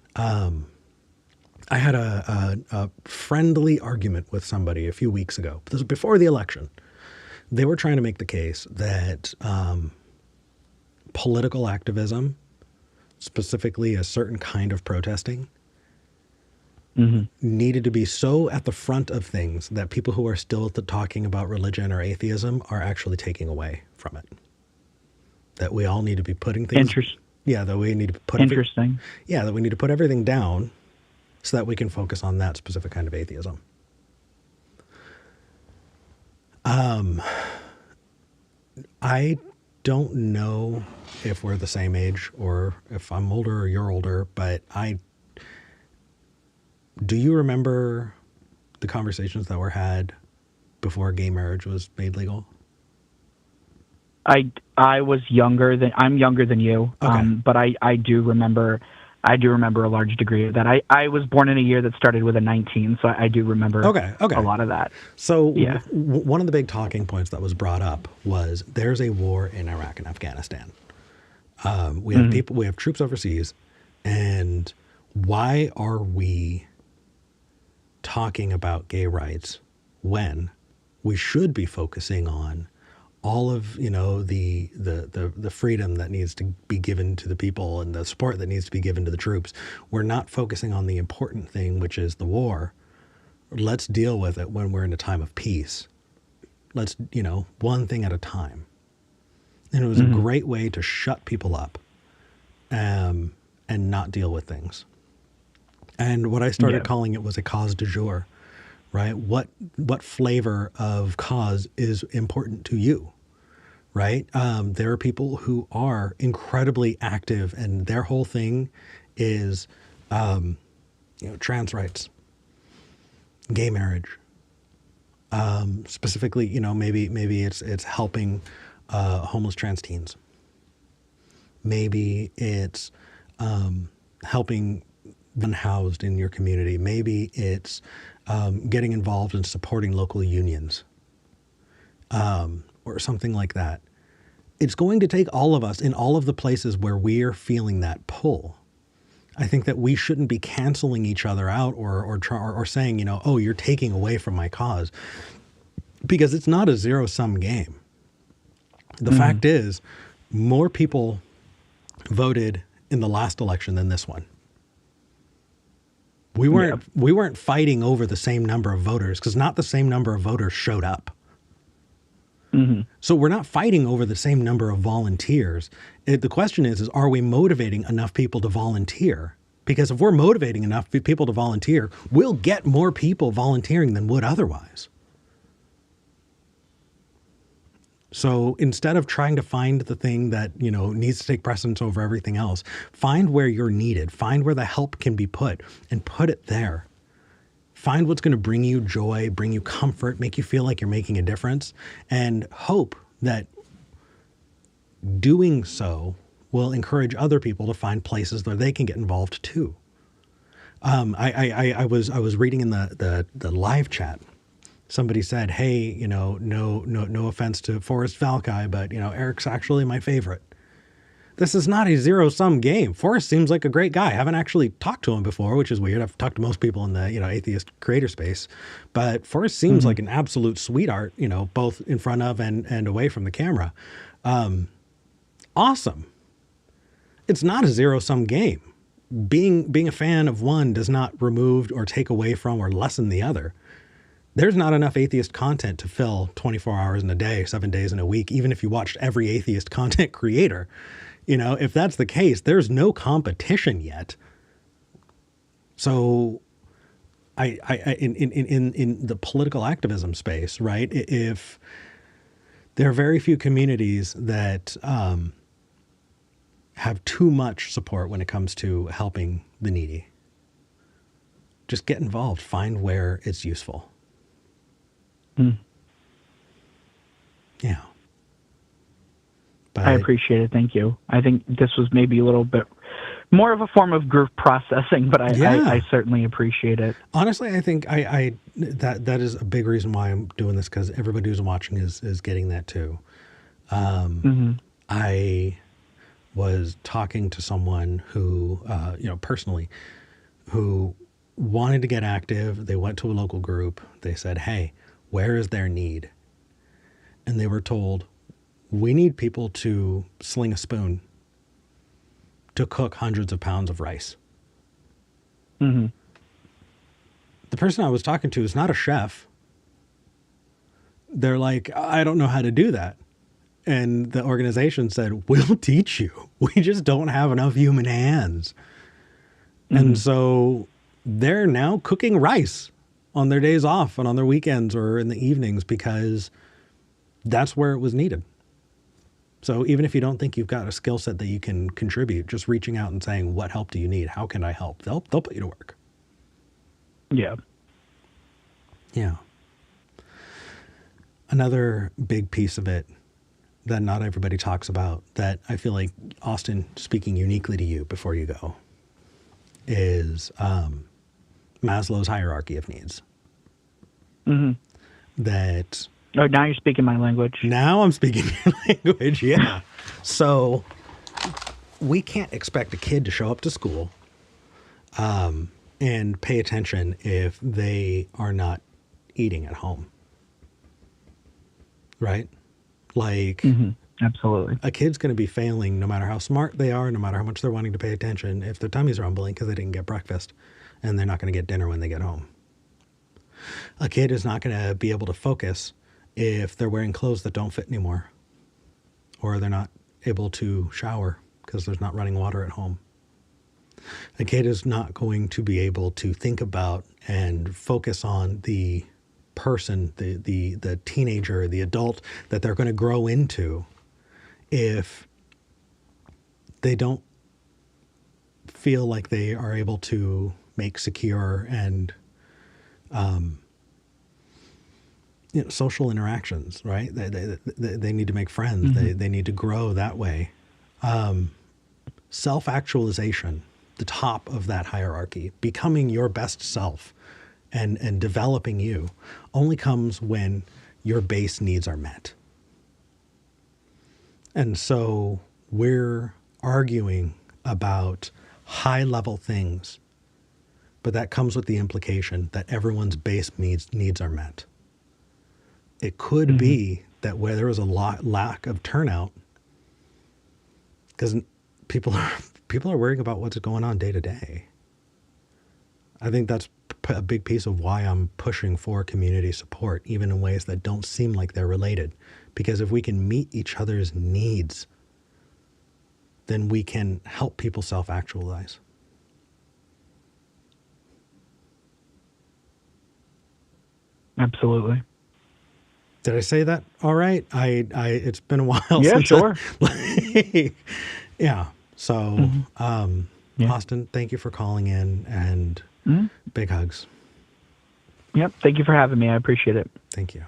I had a friendly argument with somebody a few weeks ago. This was before the election. They were trying to make the case that political activism, specifically a certain kind of protesting, needed to be so at the front of things that people who are still talking about religion or atheism are actually taking away from it. That we all need to be putting things... Interesting. Yeah, that we need to put... Interesting. That we need to put everything down so that we can focus on that specific kind of atheism. I don't know if we're the same age or if I'm older or you're older, but do you remember the conversations that were had before gay marriage was made legal? I'm younger than you, okay. But I do remember a large degree of that. I was born in a year that started with a 19, so I do remember a lot of that. So one of the big talking points that was brought up was there's a war in Iraq and Afghanistan. We have troops overseas, and why are we talking about gay rights when we should be focusing on all of, the freedom that needs to be given to the people and the support that needs to be given to the troops. We're not focusing on the important thing, which is the war. Let's deal with it when we're in a time of peace. Let's, one thing at a time. And it was a great way to shut people up, and not deal with things. And what I started calling it was a cause du jour, right? What flavor of cause is important to you, right? There are people who are incredibly active, and their whole thing is, trans rights, gay marriage. Specifically, maybe it's helping homeless trans teens. Maybe it's helping the unhoused in your community. Maybe it's getting involved in supporting local unions, or something like that. It's going to take all of us in all of the places where we're feeling that pull. I think that we shouldn't be canceling each other out or saying, oh, you're taking away from my cause, because it's not a zero-sum game. The fact is, more people voted in the last election than this one. We weren't fighting over the same number of voters, because not the same number of voters showed up. So we're not fighting over the same number of volunteers. The question is, are we motivating enough people to volunteer? Because if we're motivating enough people to volunteer, we'll get more people volunteering than would otherwise. So instead of trying to find the thing that, needs to take precedence over everything else, find where you're needed, find where the help can be put, and put it there. Find what's going to bring you joy, bring you comfort, make you feel like you're making a difference, and hope that doing so will encourage other people to find places where they can get involved too. I was reading in the live chat. Somebody said, hey, no offense to Forrest Valkai, but, Eric's actually my favorite. This is not a zero-sum game. Forrest seems like a great guy. I haven't actually talked to him before, which is weird. I've talked to most people in the, atheist creator space. But Forrest seems like an absolute sweetheart, both in front of and away from the camera. Awesome. It's not a zero-sum game. Being a fan of one does not remove or take away from or lessen the other. There's not enough atheist content to fill 24 hours in a day, 7 days in a week, even if you watched every atheist content creator. If that's the case, there's no competition yet. So in the political activism space, right? If there are very few communities that have too much support when it comes to helping the needy, just get involved, find where it's useful. Yeah. But I appreciate it. Thank you. I think this was maybe a little bit more of a form of group processing, but I certainly appreciate it. Honestly, I think that is a big reason why I'm doing this, because everybody who's watching is getting that too. I was talking to someone who, personally, who wanted to get active. They went to a local group. They said, hey, where is their need? And they were told, we need people to sling a spoon to cook hundreds of pounds of rice. The person I was talking to is not a chef. They're like, I don't know how to do that. And the organization said, we'll teach you. We just don't have enough human hands. And so they're now cooking rice on their days off and on their weekends or in the evenings, because that's where it was needed. So even if you don't think you've got a skill set that you can contribute, just reaching out and saying, what help do you need? How can I help? They'll put you to work. Yeah. Yeah. Another big piece of it that not everybody talks about, that I feel like, Austin, speaking uniquely to you before you go, is Maslow's hierarchy of needs. That... Oh, now you're speaking my language. Now I'm speaking your language, yeah. So we can't expect a kid to show up to school and pay attention if they are not eating at home. Right? Like, Absolutely. a kid's going to be failing no matter how smart they are, no matter how much they're wanting to pay attention, if their tummy's rumbling because they didn't get breakfast and they're not going to get dinner when they get home. A kid is not going to be able to focus if they're wearing clothes that don't fit anymore, or they're not able to shower because there's not running water at home. A kid is not going to be able to think about and focus on the person, the teenager, the adult that they're going to grow into if they don't feel like they are able to make secure and social interactions, right? They need to make friends. They need to grow that way. Self-actualization, the top of that hierarchy, becoming your best self and developing you only comes when your base needs are met. And so we're arguing about high-level things, but that comes with the implication that everyone's base needs are met. It could be that where there was a lack of turnout, because people are worrying about what's going on day to day. I think that's a big piece of why I'm pushing for community support, even in ways that don't seem like they're related. Because if we can meet each other's needs, then we can help people self-actualize. Absolutely. Did I say that all right? It's been a while Yeah, since sure. Yeah. So, Austin, thank you for calling in, and big hugs. Yep. Thank you for having me. I appreciate it. Thank you.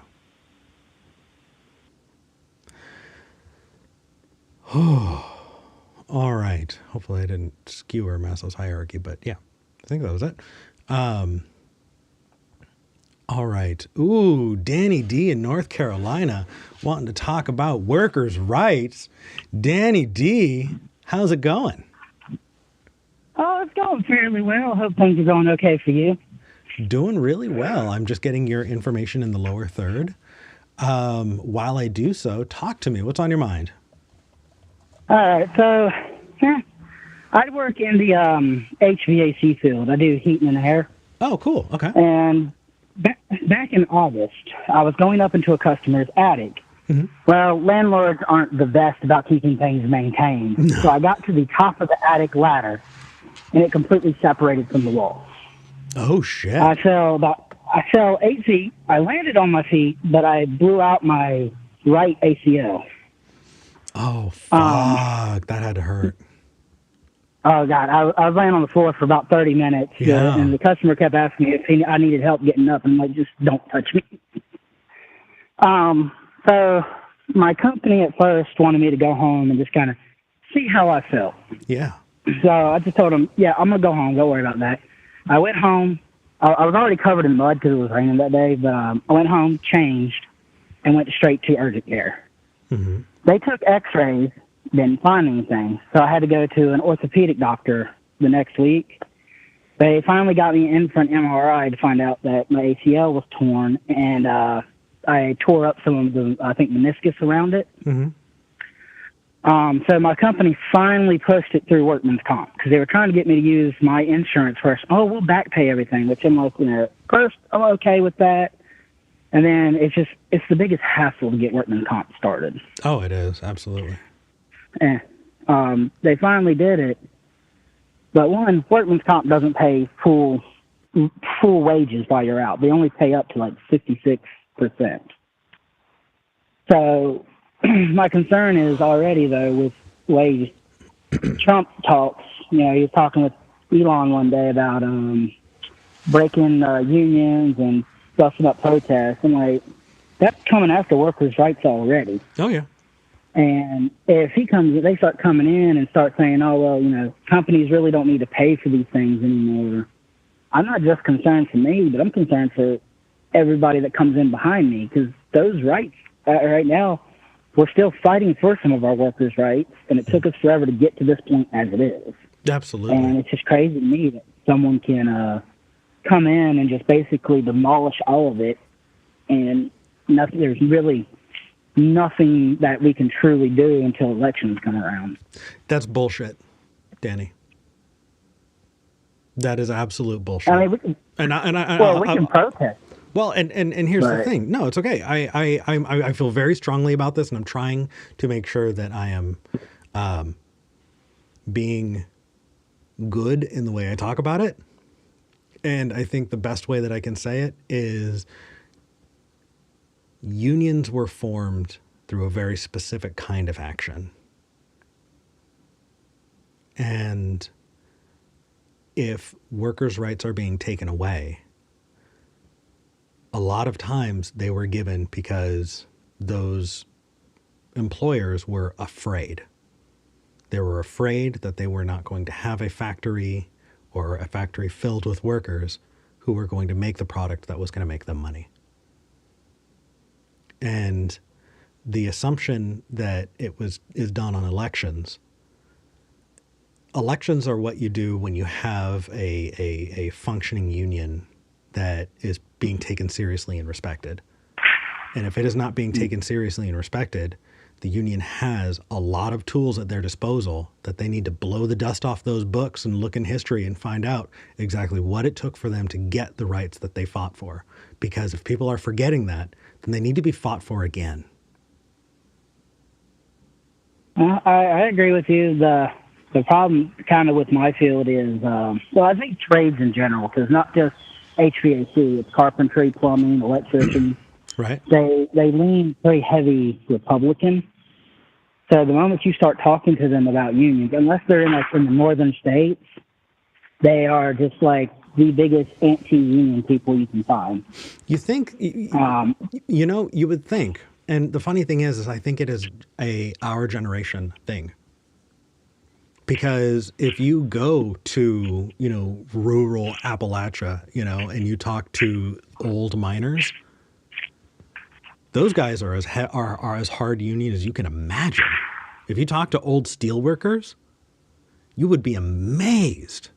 All right. Hopefully I didn't skewer Maslow's hierarchy, but yeah, I think that was it. All right. Ooh, Danny D in North Carolina wanting to talk about workers' rights. Danny D, how's it going? Oh, it's going fairly well. Hope things are going okay for you. Doing really well. I'm just getting your information in the lower third. While I do so, talk to me. What's on your mind? All right, so I work in the HVAC field. I do heating and air. Oh, cool. Okay. And back in August, I was going up into a customer's attic. Well, landlords aren't the best about keeping things maintained. No. So I got to the top of the attic ladder, and it completely separated from the wall. Oh, shit. I fell 8 feet. I landed on my feet, but I blew out my right ACL. Oh, fuck. That had to hurt. Oh, God. I was laying on the floor for about 30 minutes, and the customer kept asking me if I needed help getting up, and I'm like, just don't touch me. So my company at first wanted me to go home and just kind of see how I felt. Yeah. So I just told them, yeah, I'm going to go home. Don't worry about that. I went home. I was already covered in mud because it was raining that day, but I went home, changed, and went straight to urgent care. They took x-rays, didn't find anything, so I had to go to an orthopedic doctor the next week. They finally got me in for an MRI to find out that my ACL was torn, and I tore up some of the, I think, meniscus around it. So my company finally pushed it through workman's comp because they were trying to get me to use my insurance first. Oh, we'll back pay everything, which I'm like, first I'm okay with that. And then it's the biggest hassle to get workman's comp started. Oh, it is. Absolutely. They finally did it. But one, workman's comp doesn't pay full wages while you're out. They only pay up to like 56%. So my concern is already, though, with wage. Trump talks, he was talking with Elon one day about breaking unions and stuffing up protests. I'm like, that's coming after workers' rights already. Oh, yeah. And if they start coming in and start saying, oh, well, companies really don't need to pay for these things anymore. I'm not just concerned for me, but I'm concerned for everybody that comes in behind me, because those rights right now, we're still fighting for some of our workers' rights, and it took us forever to get to this point as it is. Absolutely. And it's just crazy to me that someone can come in and just basically demolish all of it, and nothing. There's really nothing that we can truly do until elections come around. That's bullshit, Danny. That is absolute bullshit. I mean, we can, we can protest. Well, and here's the But- thing. No, it's okay. I feel very strongly about this, and I'm trying to make sure that I am being good in the way I talk about it. And I think the best way that I can say it is unions were formed through a very specific kind of action. And if workers' rights are being taken away, a lot of times they were given because those employers were afraid. They were afraid that they were not going to have a factory or a factory filled with workers who were going to make the product that was going to make them money. And the assumption that is done on elections. Elections are what you do when you have a functioning union that is being taken seriously and respected. And if it is not being taken seriously and respected, the union has a lot of tools at their disposal that they need to blow the dust off those books and look in history and find out exactly what it took for them to get the rights that they fought for. Because if people are forgetting that, then they need to be fought for again. I agree with you. The problem kind of with my field is, I think trades in general, because not just HVAC, it's carpentry, plumbing, electrician. Right. They lean very heavy Republican. So the moment you start talking to them about unions, unless they're in the northern states, they are just like the biggest anti-union people you can find. You think, you would think. And the funny thing is I think it is our generation thing. Because if you go to, rural Appalachia, and you talk to old miners, those guys are as hard union as you can imagine. If you talk to old steel workers, you would be amazed.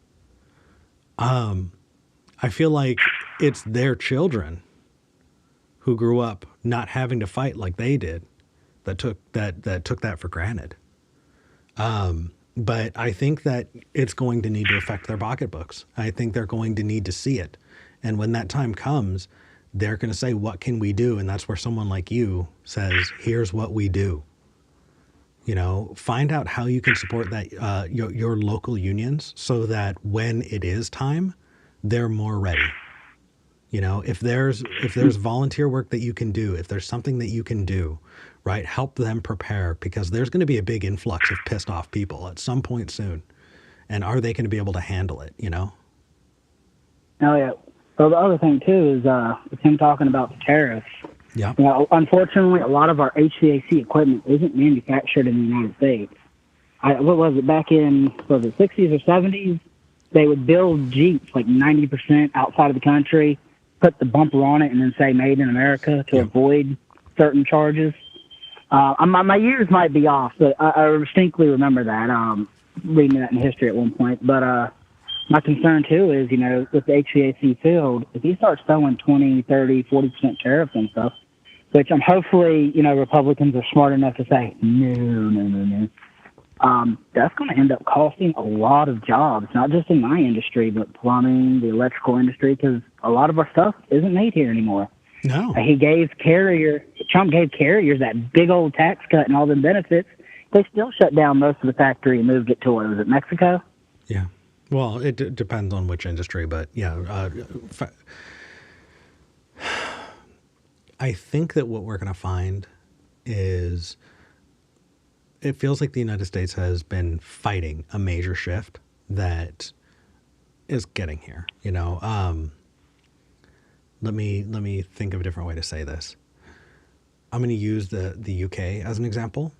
I feel like it's their children who grew up not having to fight like they did that took that for granted. But I think that it's going to need to affect their pocketbooks. I think they're going to need to see it. And when that time comes, they're going to say, what can we do? And that's where someone like you says, here's what we do. Find out how you can support that your local unions so that when it is time, they're more ready. If there's volunteer work that you can do, if there's something that you can do, right, help them prepare, because there's going to be a big influx of pissed off people at some point soon. And are they going to be able to handle it, Oh, yeah. Well, the other thing, too, is with him talking about the tariffs. Yeah. Unfortunately, a lot of our HVAC equipment isn't manufactured in the United States. What was it, back in, was it 60s or 70s? They would build Jeeps like 90% outside of the country, put the bumper on it, and then say made in America to avoid certain charges. My years might be off, but I distinctly remember that, reading that in history at one point. But my concern, too, is, with the HVAC field, if he starts throwing 20, 30, 40% tariffs and stuff, which I'm hopefully, Republicans are smart enough to say, no. That's going to end up costing a lot of jobs, not just in my industry, but plumbing, the electrical industry, because a lot of our stuff isn't made here anymore. No. Trump gave carriers that big old tax cut and all the benefits. They still shut down most of the factory and moved it to, was it Mexico? Yeah. Well, it depends on which industry, but yeah. I think that what we're going to find is it feels like the United States has been fighting a major shift that is getting here. Let me think of a different way to say this. I'm going to use the UK as an example.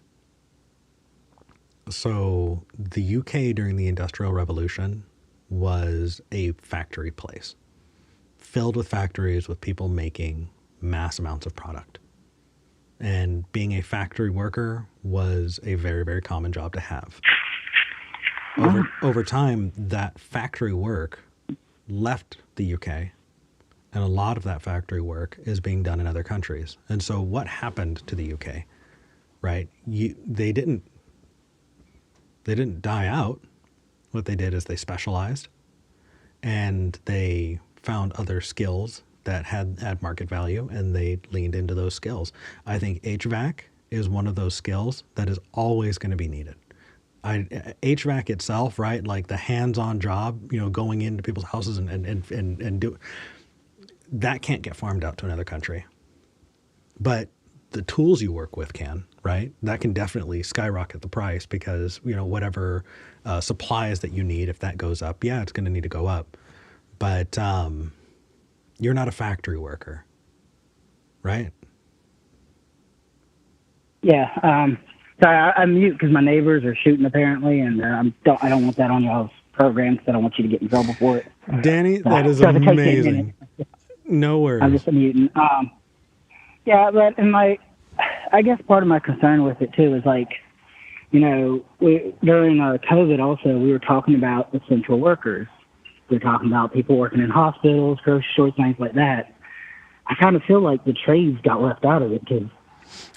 So the UK during the Industrial Revolution was a factory place filled with factories with people making mass amounts of product. And being a factory worker was a very, very common job to have. Over time, that factory work left the UK And a lot of that factory work is being done in other countries. And so what happened to the UK, right? They didn't die out. What they did is they specialized and they found other skills that had market value, and they leaned into those skills. I think HVAC is one of those skills that is always going to be needed. HVAC itself, right? Like the hands-on job, going into people's houses and do that can't get farmed out to another country. But the tools you work with can, right? That can definitely skyrocket the price because, whatever supplies that you need, if that goes up, yeah, it's going to need to go up. But you're not a factory worker, right? Yeah. Sorry, I'm mute because my neighbors are shooting apparently, and I don't want that on y'all's program because I don't want you to get in trouble for it. Danny, that is so if it takes 10 amazing. minutes, No worries. I'm just muting. Yeah, but I guess part of my concern with it too is like, during COVID also we were talking about essential workers. We were talking about people working in hospitals, grocery stores, things like that. I kind of feel like the trades got left out of it because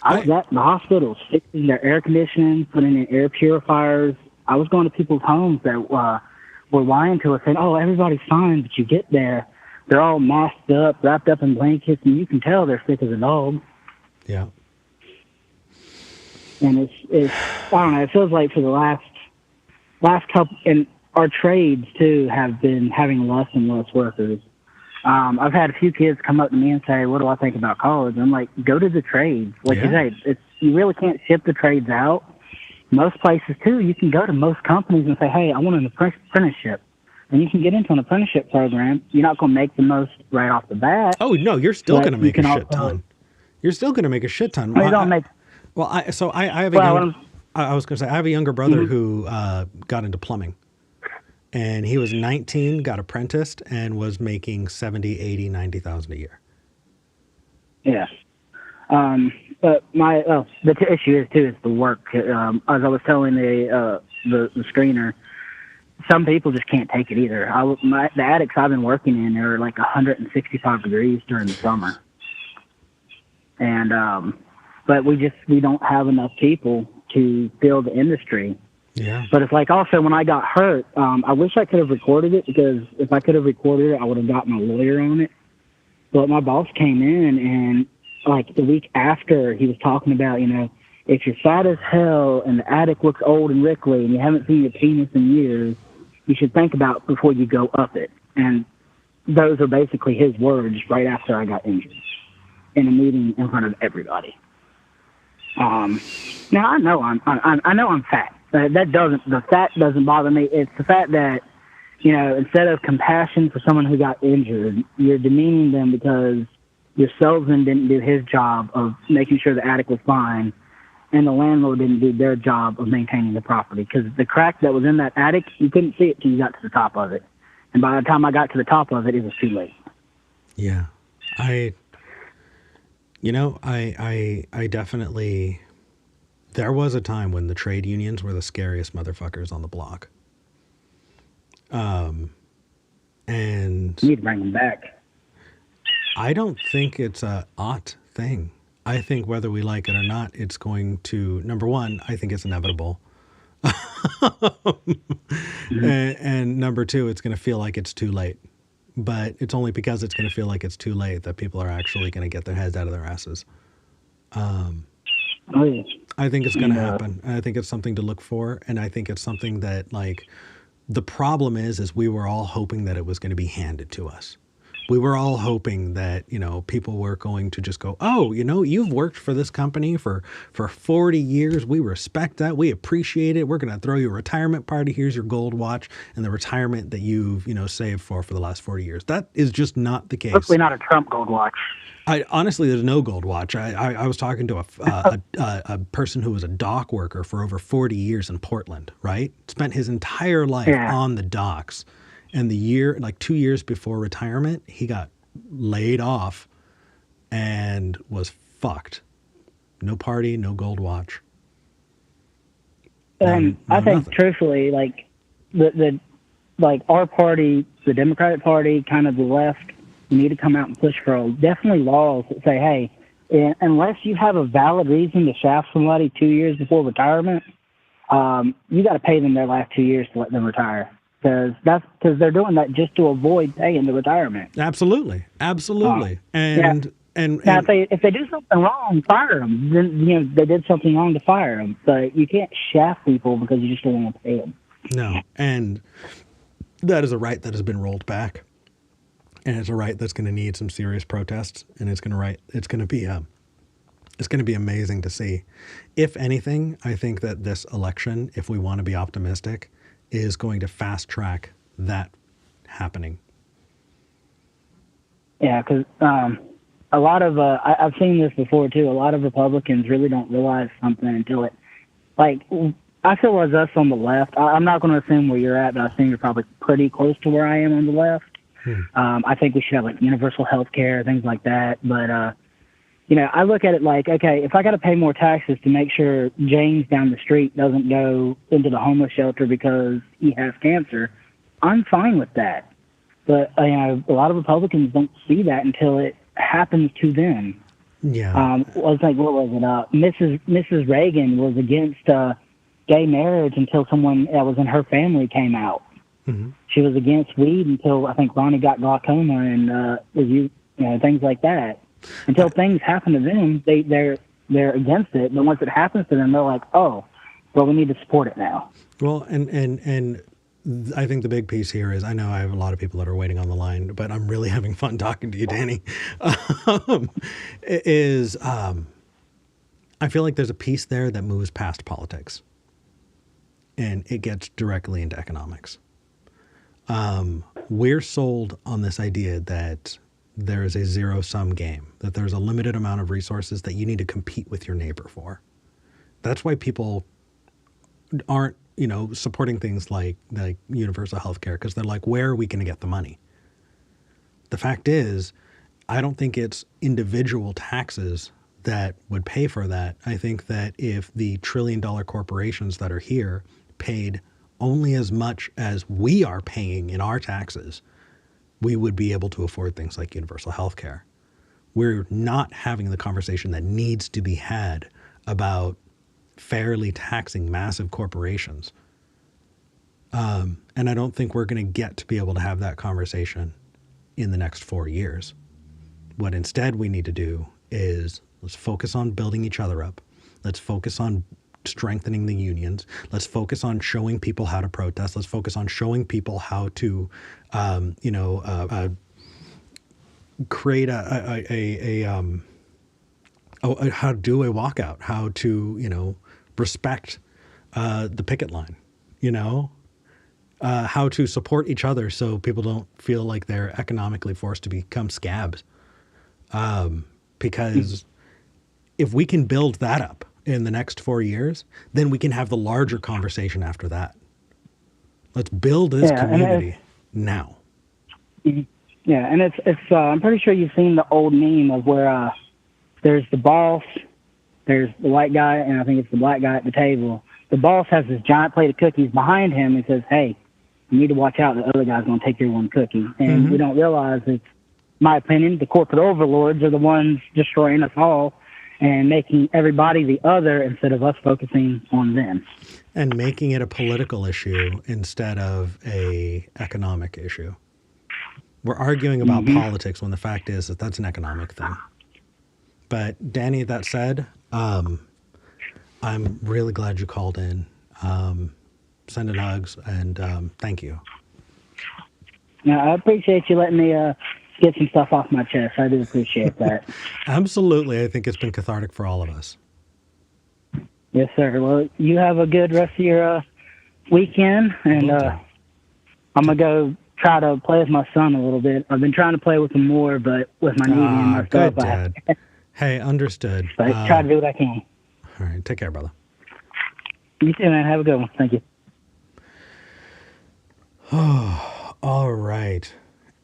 I was at the hospitals fixing their air conditioning, putting in air purifiers. I was going to people's homes that were lying to us saying, "Oh, everybody's fine," but you get there, they're all masked up, wrapped up in blankets, and you can tell they're sick as a dog. Yeah. And it's I don't know. It feels like for the last couple, and our trades too have been having less and less workers. I've had a few kids come up to me and say, "What do I think about college?" I'm like, "Go to the trades." Like you say, you really can't ship the trades out. Most places too, you can go to most companies and say, "Hey, I want an apprenticeship," and you can get into an apprenticeship program. You're not going to make the most right off the bat. Oh no, you're still going to make a shit ton. You're still going to make a shit ton. You don't make. Well, I have I was going to say I have a younger brother who got into plumbing. And he was 19, got apprenticed, and was making 70, 80, 90,000 a year. Yeah. But the issue is too is the work. As I was telling the screener, some people just can't take it either. The attics I've been working in are like 165 degrees during the summer, and but we don't have enough people to fill the industry. Yeah. But it's like also when I got hurt, I wish I could have recorded it because if I could have recorded it, I would have gotten a lawyer on it. But my boss came in and like the week after he was talking about, if you're fat as hell and the attic looks old and wrinkly and you haven't seen your penis in years, you should think about before you go up it. And those are basically his words right after I got injured in a meeting in front of everybody. Now I know I'm fat. The fat doesn't bother me. It's the fact that, instead of compassion for someone who got injured, you're demeaning them because your salesman didn't do his job of making sure the attic was fine, and the landlord didn't do their job of maintaining the property. Because the crack that was in that attic, you couldn't see it till you got to the top of it. And by the time I got to the top of it, it was too late. Yeah. I definitely... There was a time when the trade unions were the scariest motherfuckers on the block. And you need to bring them back. I don't think it's a ought thing. I think whether we like it or not, it's going to, number one, I think it's inevitable. And number two, it's going to feel like it's too late. But it's only because it's going to feel like it's too late that people are actually going to get their heads out of their asses. Oh, yeah. I think it's going to happen. I think it's something to look for. And I think it's something that, like, the problem is we were all hoping that it was going to be handed to us. We were all hoping that, people were going to just go, "Oh, you've worked for this company for 40 years. We respect that. We appreciate it. We're going to throw you a retirement party. Here's your gold watch and the retirement that you've, saved for the last 40 years." That is just not the case. Hopefully not a Trump gold watch. Honestly, there's no gold watch. I was talking to a person who was a dock worker for over 40 years in Portland, right? Spent his entire life on the docks. And 2 years before retirement, he got laid off and was fucked. No party, no gold watch. I think nothing. Truthfully, like our party, the Democratic Party, kind of the left, You need to come out and push for definitely laws that say, hey, unless you have a valid reason to shaft somebody 2 years before retirement, you got to pay them their last 2 years to let them retire. Because they're doing that just to avoid paying the retirement. Absolutely. And now, if they do something wrong, fire them. Then they did something wrong to fire them. But you can't shaft people because you just don't want to pay them. No, and that is a right that has been rolled back, and it's a right that's going to need some serious protests, and it's going to be amazing to see. If anything, I think that this election, if we want to be optimistic, is going to fast track that happening. Yeah, because a lot of I've seen this before too. A lot of Republicans really don't realize something until it, like, I feel as us on the left. I'm not going to assume where you're at, but I think you're probably pretty close to where I am on the left. I think we should have like universal health care, things like that. But I look at it like, okay, if I got to pay more taxes to make sure James down the street doesn't go into the homeless shelter because he has cancer, I'm fine with that. But a lot of Republicans don't see that until it happens to them. Yeah. I was like, what was it? Mrs. Reagan was against gay marriage until someone that was in her family came out. Mm-hmm. She was against weed until I think Ronnie got glaucoma and things like that. Until things happen to them, they're against it. But once it happens to them, they're like, oh, well, we need to support it now. Well, and I think the big piece here is, I know I have a lot of people that are waiting on the line, but I'm really having fun talking to you, Danny. I feel like there's a piece there that moves past politics, and it gets directly into economics. We're sold on this idea that there is a zero-sum game, that there's a limited amount of resources that you need to compete with your neighbor for. That's why people aren't, supporting things like universal health care, because they're like, where are we going to get the money? The fact is, I don't think it's individual taxes that would pay for that. I think that if the trillion-dollar corporations that are here paid only as much as we are paying in our taxes, we would be able to afford things like universal health care. We're not having the conversation that needs to be had about fairly taxing massive corporations. And I don't think we're going to get to be able to have that conversation in the next 4 years. What instead we need to do is, let's focus on building each other up. Let's focus on strengthening the unions. Let's focus on showing people how to protest. Let's focus on showing people how to, create how to do a walkout, how to, respect the picket line, how to support each other so people don't feel like they're economically forced to become scabs. Because if we can build that up in the next 4 years, then we can have the larger conversation after that. Let's build this community now. Yeah, and it's I'm pretty sure you've seen the old meme of where there's the boss, there's the white guy, and I think it's the black guy at the table. The boss has this giant plate of cookies behind him and says, hey, you need to watch out. The other guy's going to take your one cookie. And we don't realize it's, my opinion, the corporate overlords are the ones destroying us all and making everybody the other instead of us focusing on them. And making it a political issue instead of a economic issue. We're arguing about politics when the fact is that that's an economic thing. But Danny, that said, I'm really glad you called in. Sending hugs and thank you. Yeah, I appreciate you letting me get some stuff off my chest. I do appreciate that. Absolutely. I think it's been cathartic for all of us. Yes, sir. Well, you have a good rest of your weekend, and I'm going to go try to play with my son a little bit. I've been trying to play with him more, but with my knee and my stuff, good, Dad. Hey, understood. But try to do what I can. All right. Take care, brother. You too, man. Have a good one. Thank you. All right.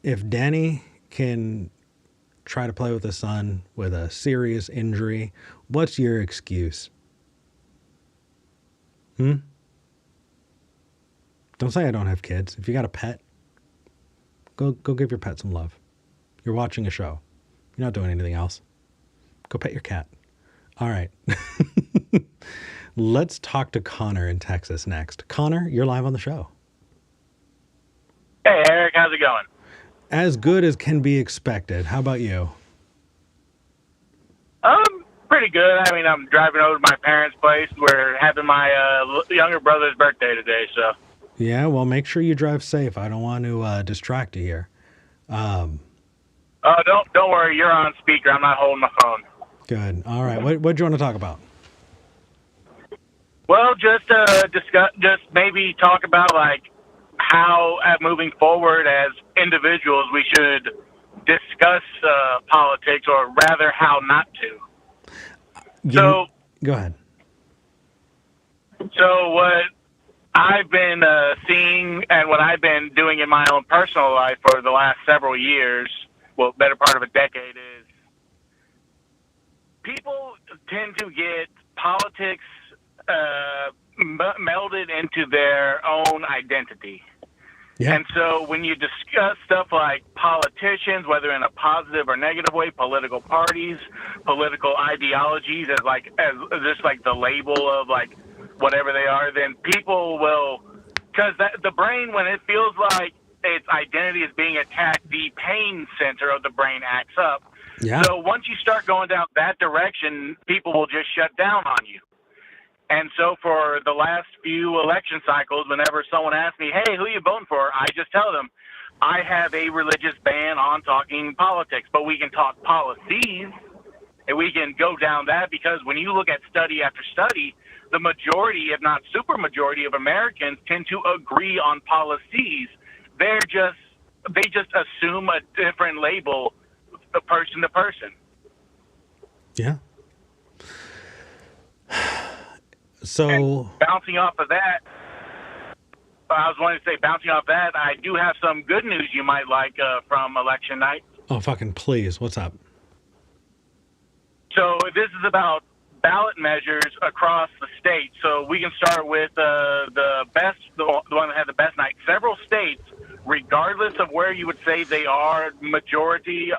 If Danny can try to play with his son with a serious injury, what's your excuse? Don't say I don't have kids. If you got a pet, go give your pet some love. You're watching a show. You're not doing anything else. Go pet your cat. All right. Let's talk to Connor in Texas next. Connor, you're live on the show. Hey, Eric, how's it going? As good as can be expected. How about you? Pretty good. I mean, I'm driving over to my parents' place. We're having my younger brother's birthday today, so. Yeah, well, make sure you drive safe. I don't want to distract you here. Don't worry. You're on speaker. I'm not holding my phone. Good. All right. What do you want to talk about? Well, just maybe talk about like how moving forward as individuals we should discuss politics, or rather, how not to. Go ahead. So what I've been seeing and what I've been doing in my own personal life for the last several years, well, better part of a decade, is people tend to get politics melded into their own identity. Yeah. And so when you discuss stuff like politicians, whether in a positive or negative way, political parties, political ideologies, as just like the label of like whatever they are, then people will, because the brain, when it feels like its identity is being attacked, the pain center of the brain acts up. Yeah. So once you start going down that direction, people will just shut down on you. And so for the last few election cycles, whenever someone asks me, hey, who are you voting for? I just tell them, I have a religious ban on talking politics, but we can talk policies, and we can go down that, because when you look at study after study, the majority, if not super majority of Americans tend to agree on policies. They just assume a different label, person to person. Yeah. So, and bouncing off of that, I do have some good news you might like from election night. Oh, fucking please. What's up? So this is about ballot measures across the state. So we can start with the one that had the best night. Several states, regardless of where you would say they are majorly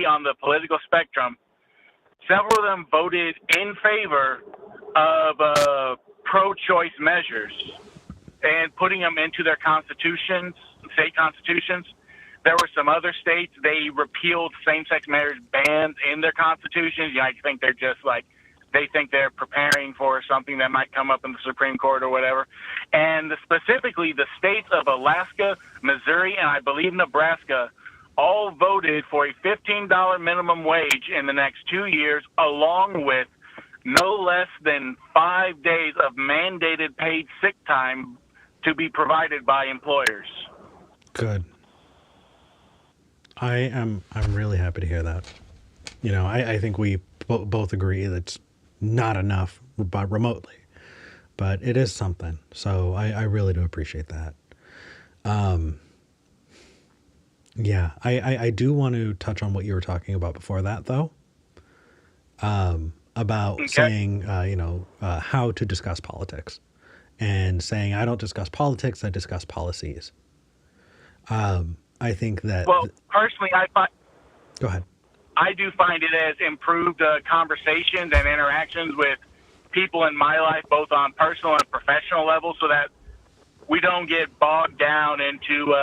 on the political spectrum, several of them voted in favor of pro-choice measures and putting them into their constitutions, state constitutions. There were some other states, they repealed same-sex marriage bans in their constitutions. I think they think they're preparing for something that might come up in the Supreme Court or whatever. And specifically, the states of Alaska, Missouri, and I believe Nebraska all voted for a $15 minimum wage in the next 2 years, along with no less than 5 days of mandated paid sick time to be provided by employers. Good. I'm really happy to hear that. I think we both agree that's not enough, but remotely, but it is something. So I really do appreciate that. Yeah, I do want to touch on what you were talking about before that, though. About saying, how to discuss politics, and saying, I don't discuss politics, I discuss policies. I think that... Well, personally, Go ahead. I do find it has improved conversations and interactions with people in my life, both on personal and professional levels, so that we don't get bogged down into,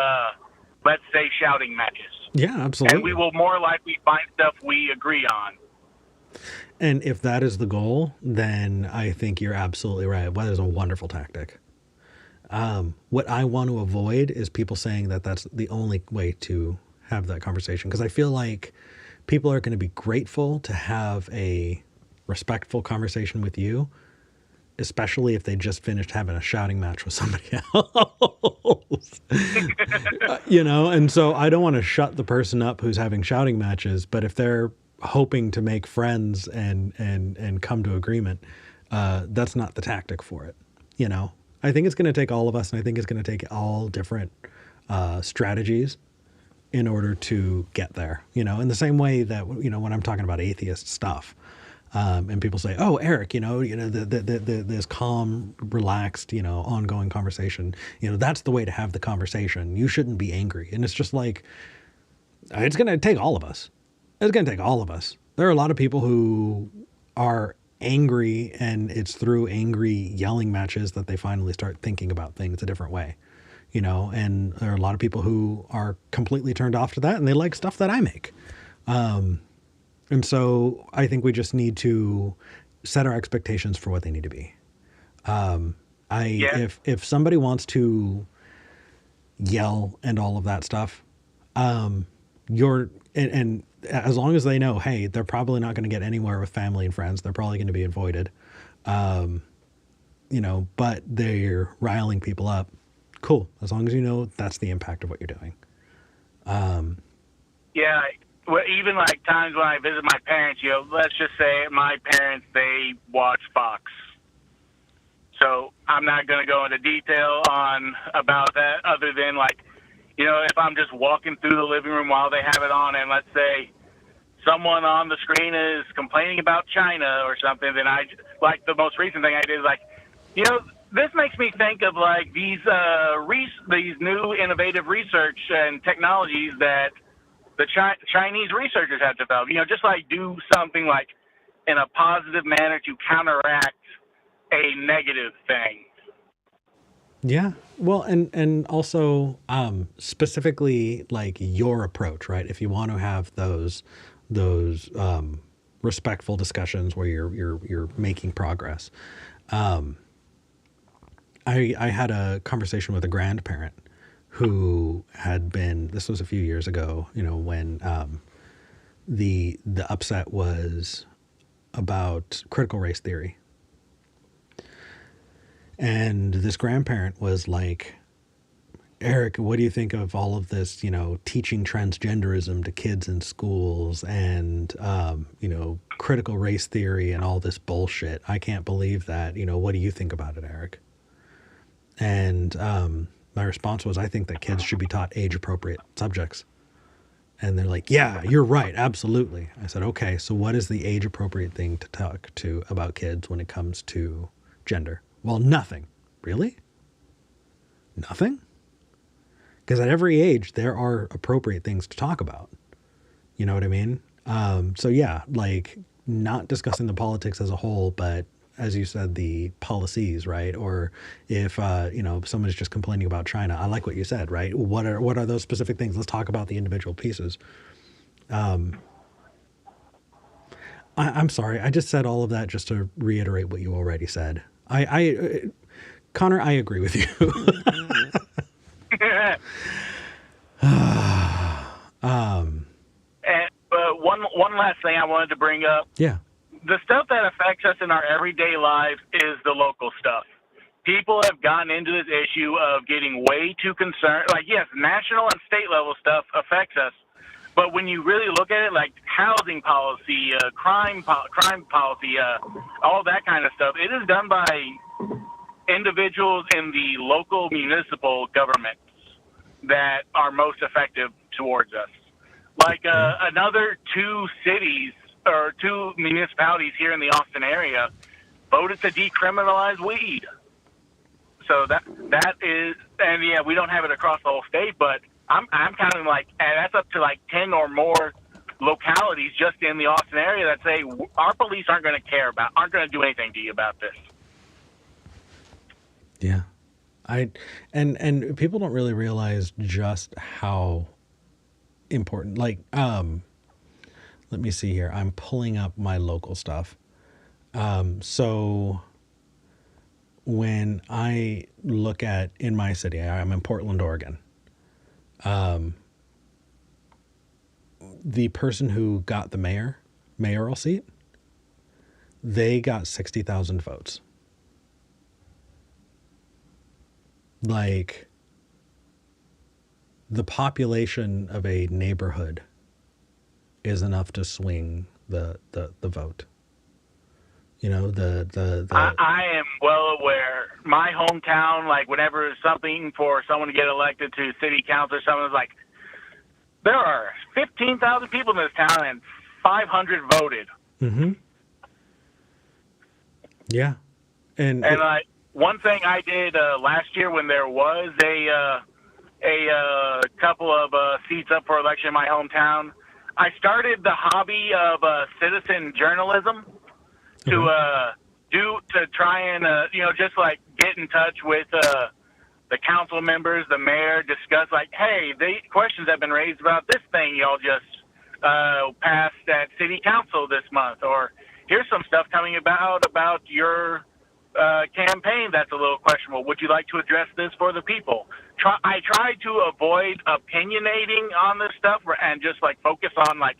let's say, shouting matches. Yeah, absolutely. And we will more likely find stuff we agree on. And if that is the goal, then I think you're absolutely right. Well, that is a wonderful tactic. What I want to avoid is people saying that that's the only way to have that conversation, because I feel like people are going to be grateful to have a respectful conversation with you, especially if they just finished having a shouting match with somebody else. And so I don't want to shut the person up who's having shouting matches, but if they're hoping to make friends and come to agreement, that's not the tactic for it. I think it's going to take all of us, and I think it's going to take all different strategies in order to get there, in the same way that, when I'm talking about atheist stuff, and people say, oh, Eric, this calm, relaxed, ongoing conversation, that's the way to have the conversation. You shouldn't be angry. And it's just like, it's going to take all of us. It's going to take all of us. There are a lot of people who are angry, and it's through angry yelling matches that they finally start thinking about things a different way, you know, and there are a lot of people who are completely turned off to that, and they like stuff that I make. And so I think we just need to set our expectations for what they need to be. If somebody wants to yell and all of that stuff, and as long as they know, hey, they're probably not going to get anywhere with family and friends. They're probably going to be avoided, you know, but they're riling people up. Cool. As long as you know that's the impact of what you're doing. Yeah. Well, even like times when I visit my parents, you know, let's just say my parents, they watch Fox. So I'm not going to go into detail about that other than like, you know, if I'm just walking through the living room while they have it on and let's say someone on the screen is complaining about China or something, then like the most recent thing I did is like, you know, this makes me think of like these new innovative research and technologies that the Chinese researchers have developed. You know, just like do something like in a positive manner to counteract a negative thing. Yeah. Well, and also specifically like your approach, right? If you want to have those respectful discussions where you're making progress. I had a conversation with a grandparent who had been, this was a few years ago, you know, when the upset was about critical race theory. And this grandparent was like, Eric, what do you think of all of this, you know, teaching transgenderism to kids in schools and, you know, critical race theory and all this bullshit? I can't believe that. You know, what do you think about it, Eric? And my response was, I think that kids should be taught age-appropriate subjects. And they're like, yeah, you're right. Absolutely. I said, okay, so what is the age-appropriate thing to talk to about kids when it comes to gender? Well, nothing. Really? Nothing? Because at every age, there are appropriate things to talk about. You know what I mean? So yeah, like not discussing the politics as a whole, but as you said, the policies, right? Or if, you know, someone's just complaining about China, I like what you said, right? What are those specific things? Let's talk about the individual pieces. I'm sorry. I just said all of that just to reiterate what you already said. Connor, I agree with you. One last thing I wanted to bring up. Yeah. The stuff that affects us in our everyday lives is the local stuff. People have gotten into this issue of getting way too concerned. Like, yes, national and state level stuff affects us. But when you really look at it, like housing policy, crime policy, all that kind of stuff, it is done by individuals in the local municipal governments that are most effective towards us. Like another two cities or two municipalities here in the Austin area voted to decriminalize weed. So that is, and yeah, we don't have it across the whole state, but I'm kind of like, and that's up to like 10 or more localities just in the Austin area that say our police aren't going to aren't going to do anything to you about this. Yeah. And people don't really realize just how important, like, let me see here. I'm pulling up my local stuff. So when I look at in my city, I'm in Portland, Oregon. The person who got the mayoral seat, they got 60,000 votes. Like the population of a neighborhood is enough to swing the vote. You know, I am well aware. My hometown, like whenever it's something for someone to get elected to city council or something, like there are 15,000 people in this town and 500 voted. Mm-hmm. Yeah. And one thing I did last year when there was a couple of seats up for election in my hometown, I started the hobby of citizen journalism to try and just like get in touch with the council members, the mayor, discuss like, hey, the questions have been raised about this thing y'all just passed at city council this month, or here's some stuff coming about your campaign that's a little questionable. Would you like to address this for the people? I try to avoid opinionating on this stuff and just like focus on like,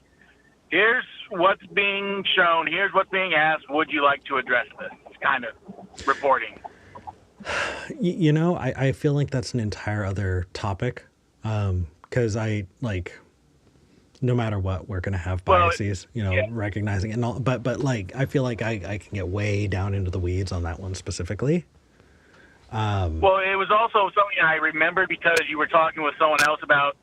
here's what's being shown, here's what's being asked. Would you like to address this? It's kind of reporting. You know, I feel like that's an entire other topic, because no matter what, we're going to have biases, recognizing it and all. But like, I feel like I can get way down into the weeds on that one specifically. Well, it was also something I remembered because you were talking with someone else about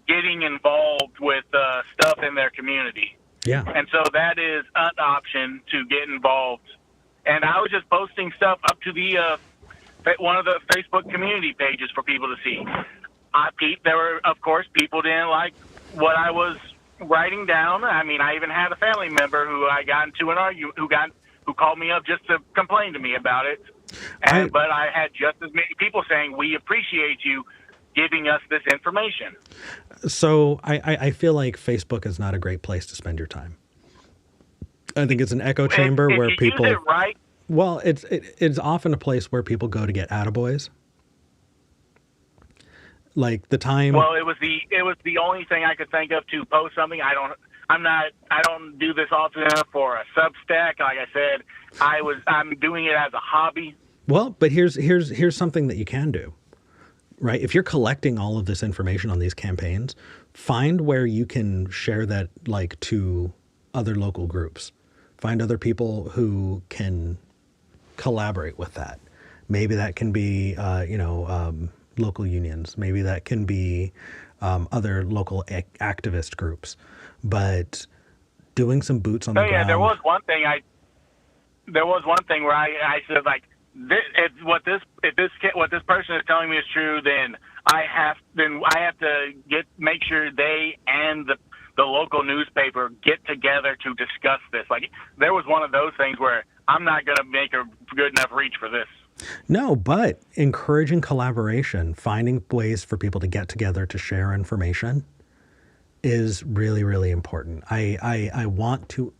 getting involved with stuff in their community. Yeah. And so that is an option to get involved. And I was just posting stuff up to the one of the Facebook community pages for people to see. There were, of course, people didn't like what I was writing down. I mean, I even had a family member who I got into an argument, who called me up just to complain to me about it. But I had just as many people saying, we appreciate you giving us this information. So I feel like Facebook is not a great place to spend your time. I think it's an echo chamber where people use it right. Well, it's often a place where people go to get attaboys. Like the time. Well, it was the only thing I could think of to post something. I don't do this often enough for a Substack. Like I said, I'm doing it as a hobby. Well, but here's something that you can do, right? If you're collecting all of this information on these campaigns, find where you can share that like to other local groups. Find other people who can collaborate with that. Maybe that can be, local unions. Maybe that can be other local activist groups. But doing some boots on the ground. Yeah, there was one thing where I said like, if what this person is telling me is true, then I have to make sure they and the local newspaper get together to discuss this. Like, there was one of those things where I'm not going to make a good enough reach for this. No, but encouraging collaboration, finding ways for people to get together to share information is really, really important. I want to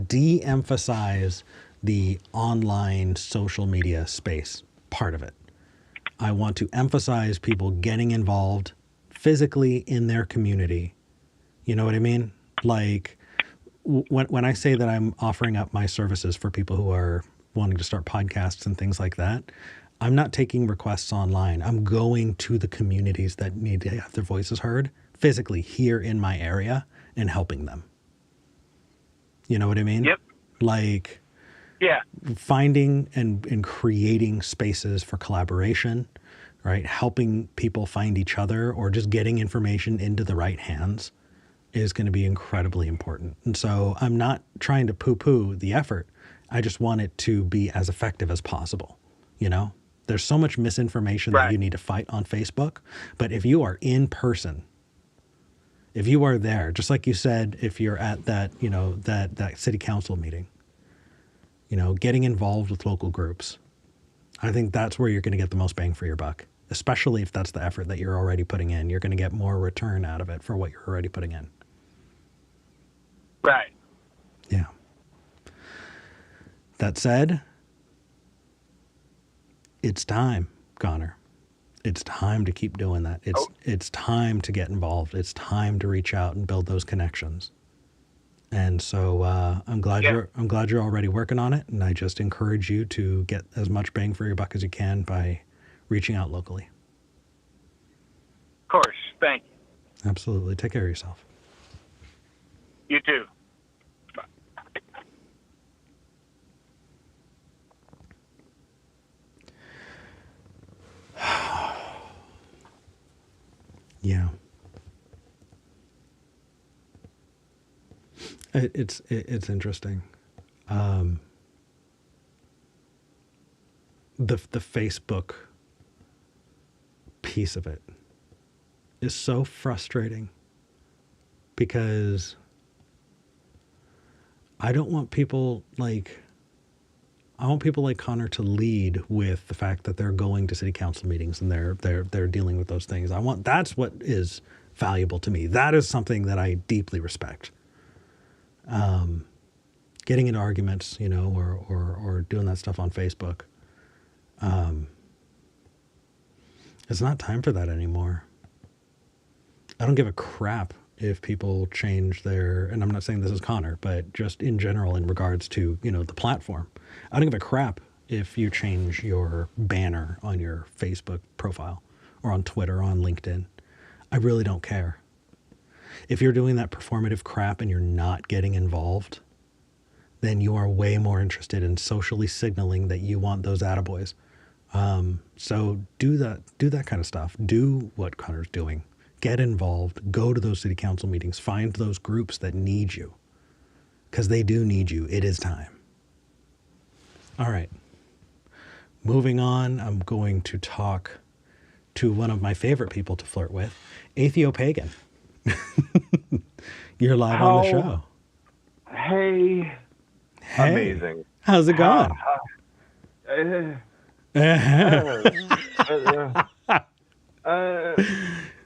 de-emphasize the online social media space part of it. I want to emphasize people getting involved physically in their community. You know what I mean? Like when I say that I'm offering up my services for people who are wanting to start podcasts and things like that, I'm not taking requests online. I'm going to the communities that need to have their voices heard physically here in my area and helping them. You know what I mean? Yep. Like, yeah, finding and creating spaces for collaboration, right? Helping people find each other or just getting information into the right hands is going to be incredibly important. And so I'm not trying to poo-poo the effort. I just want it to be as effective as possible. You know, there's so much misinformation that you need to fight on Facebook. But if you are in person, if you are there, just like you said, if you're at that, that city council meeting, getting involved with local groups, I think that's where you're going to get the most bang for your buck, especially if that's the effort that you're already putting in. You're going to get more return out of it for what you're already putting in. Right. Yeah. That said, it's time, Connor. It's time to keep doing that. It's time to get involved. It's time to reach out and build those connections. And so I'm glad you're already working on it, and I just encourage you to get as much bang for your buck as you can by reaching out locally. Of course. Thank you. Absolutely. Take care of yourself. You too. Yeah. It's interesting. The Facebook piece of it is so frustrating because I don't want people like Connor to lead with the fact that they're going to city council meetings and they're dealing with those things. That's what is valuable to me. That is something that I deeply respect. Getting into arguments, or doing that stuff on Facebook. It's not time for that anymore. I don't give a crap if people change and I'm not saying this is Connor, but just in general in regards to, the platform. I don't give a crap if you change your banner on your Facebook profile or on Twitter or on LinkedIn. I really don't care. If you're doing that performative crap and you're not getting involved, then you are way more interested in socially signaling that you want those attaboys. So do that kind of stuff. Do what Connor's doing. Get involved. Go to those city council meetings. Find those groups that need you. Because they do need you. It is time. All right. Moving on, I'm going to talk to one of my favorite people to flirt with, Atheopagan. You're live on the show. Hey. Amazing. How's it going?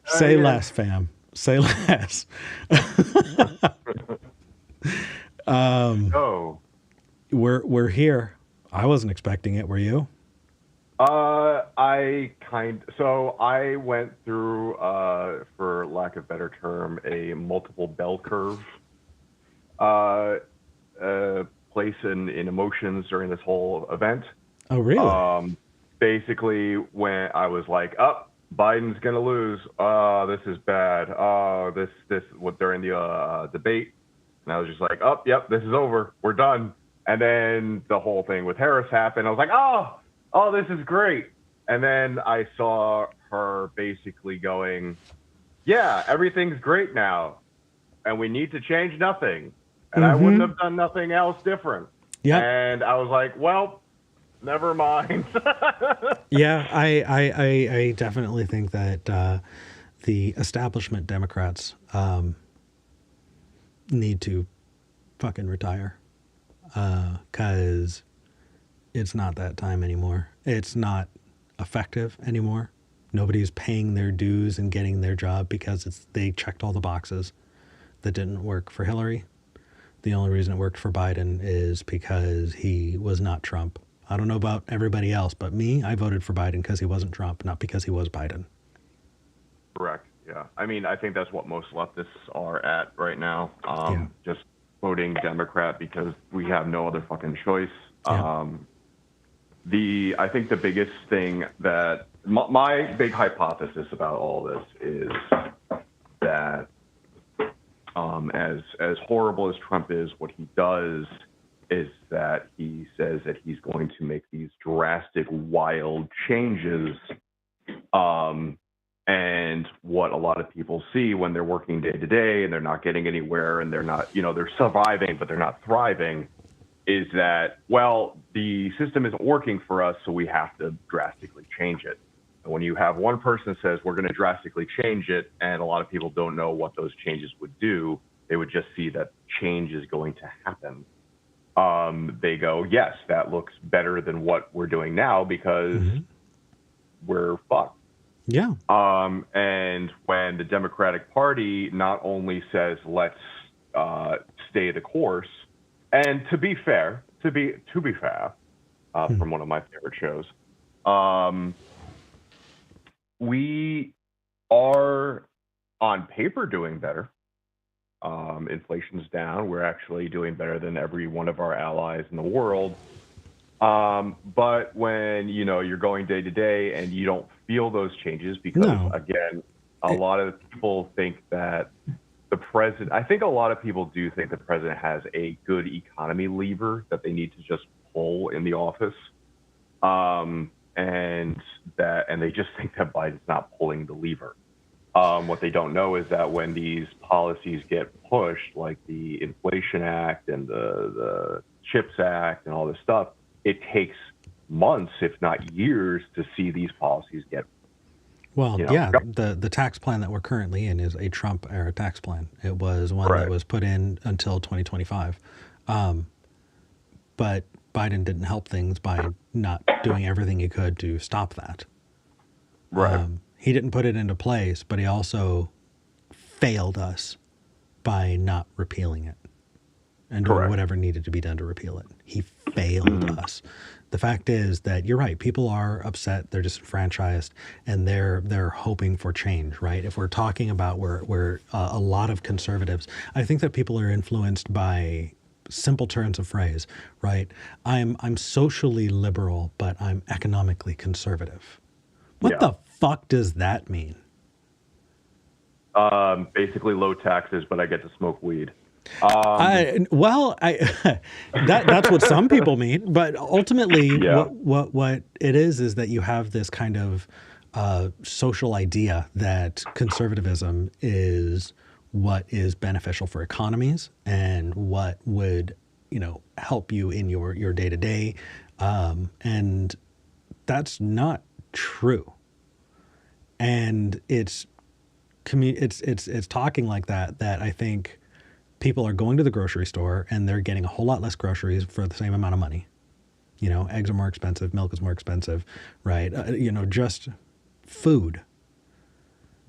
Say less, fam. Say less. We're here. I wasn't expecting it. Were you? So I went through, for lack of a better term, a multiple bell curve place in emotions during this whole event. Oh, really? Basically, when I was like, Biden's gonna lose. This is bad. During the debate, and I was just like, yep, this is over. We're done. And then the whole thing with Harris happened. I was like, oh, this is great. And then I saw her basically going, yeah, everything's great now, and we need to change nothing. And I wouldn't have done nothing else different. Yeah. And I was like, well, never mind. Yeah, I definitely think that the establishment Democrats need to fucking retire because it's not that time anymore. It's not effective anymore. Nobody's paying their dues and getting their job because they checked all the boxes that didn't work for Hillary. The only reason it worked for Biden is because he was not Trump. I don't know about everybody else, but me, I voted for Biden because he wasn't Trump, not because he was Biden. Correct. Yeah. I mean, I think that's what most leftists are at right now. Just voting Democrat because we have no other fucking choice. Yeah. I think the biggest thing that my big hypothesis about all this is that as horrible as Trump is, what he does is that he says that he's going to make these drastic, wild changes. And what a lot of people see when they're working day to day and they're not getting anywhere and they're not, they're surviving, but they're not thriving, is that, well, the system isn't working for us, so we have to drastically change it. And when you have one person that says we're going to drastically change it, and a lot of people don't know what those changes would do, they would just see that change is going to happen. They go, yes, that looks better than what we're doing now because we're fucked. Yeah. And when the Democratic Party not only says let's stay the course, and to be fair, from one of my favorite shows, we are on paper doing better. Inflation's down. We're actually doing better than every one of our allies in the world. But when, you're going day to day and you don't feel those changes because, again, a lot of people think that I think a lot of people do think the president has a good economy lever that they need to just pull in the office. And they just think that Biden's not pulling the lever. What they don't know is that when these policies get pushed, like the Inflation Act and the CHIPS Act and all this stuff, it takes months, if not years, to see these policies get Well, You know, yeah, the tax plan that we're currently in is a Trump era tax plan. It was one Right. that was put in until 2025. But Biden didn't help things by not doing everything he could to stop that. Right. He didn't put it into place, but he also failed us by not repealing it and doing Correct. whatever needed to be done to repeal it. He failed us. The fact is that you're right. People are upset. They're disenfranchised, and they're hoping for change. Right? If we're talking about where a lot of conservatives, I think that people are influenced by simple turns of phrase. Right? I'm socially liberal, but I'm economically conservative. What Yeah. the fuck does that mean? Basically low taxes, but I get to smoke weed. That's what some people mean, but ultimately, Yeah. what it is that you have this kind of social idea that conservatism is what is beneficial for economies and what would help you in your day to day, and that's not true. And it's talking like that I think people are going to the grocery store and they're getting a whole lot less groceries for the same amount of money. Eggs are more expensive, milk is more expensive, right? Just food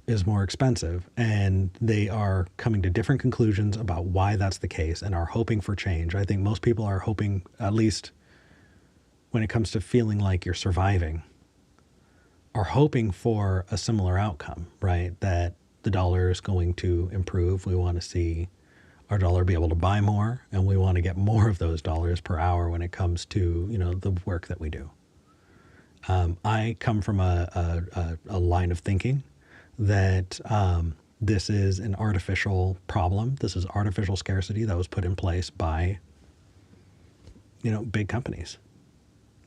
is more expensive, and they are coming to different conclusions about why that's the case and are hoping for change. I think most people are hoping, at least when it comes to feeling like you're surviving, are hoping for a similar outcome, right? That the dollar is going to improve. We want to see our dollar be able to buy more, and we want to get more of those dollars per hour when it comes to the work that we do. I come from a line of thinking that this is an artificial problem. This is artificial scarcity that was put in place by big companies.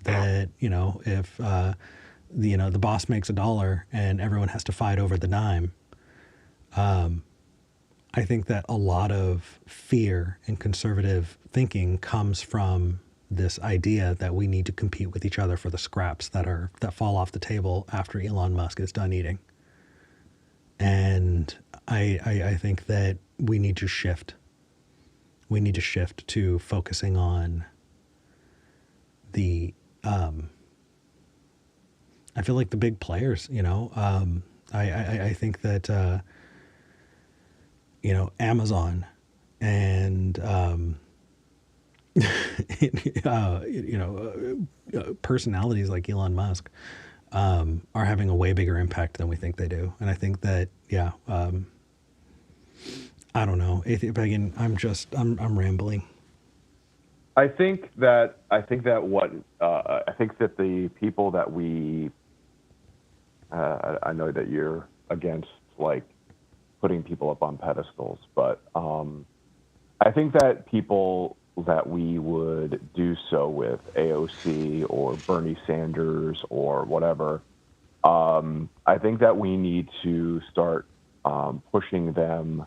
That if the boss makes $1 and everyone has to fight over the dime. I think that a lot of fear and conservative thinking comes from this idea that we need to compete with each other for the scraps that fall off the table after Elon Musk is done eating. And I think that we need to shift. We need to shift to focusing on the I feel like the big players, I think that Amazon and personalities like Elon Musk are having a way bigger impact than we think they do. And I think that I don't know. Again, I'm rambling. I think that the people that we I know that you're against like putting people up on pedestals, but I think that people that we would do so with, AOC or Bernie Sanders or whatever, I think that we need to start pushing them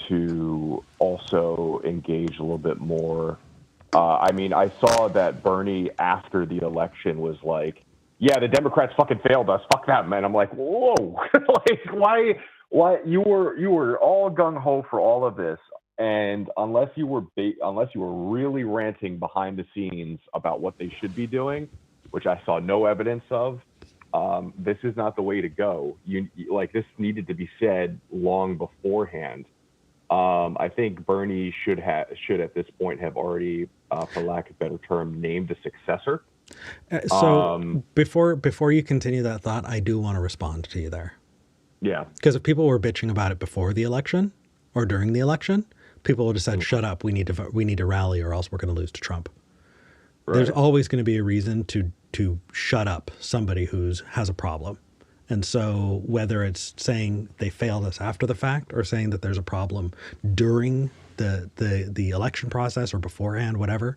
to also engage a little bit more. I mean, I saw that Bernie after the election was like, yeah, the Democrats fucking failed us. Fuck that, man. I'm like, whoa, like why you were all gung ho for all of this, and unless you were really ranting behind the scenes about what they should be doing, which I saw no evidence of, this is not the way to go. You like this needed to be said long beforehand. I think Bernie should at this point have already, for lack of a better term, named a successor. So before you continue that thought, I do want to respond to you there. Yeah. Because if people were bitching about it before the election or during the election, people would have said, "Shut up! We need to rally, or else we're going to lose to Trump." Right. There's always going to be a reason to shut up somebody who has a problem. And so whether it's saying they failed us after the fact or saying that there's a problem during the election process or beforehand, whatever,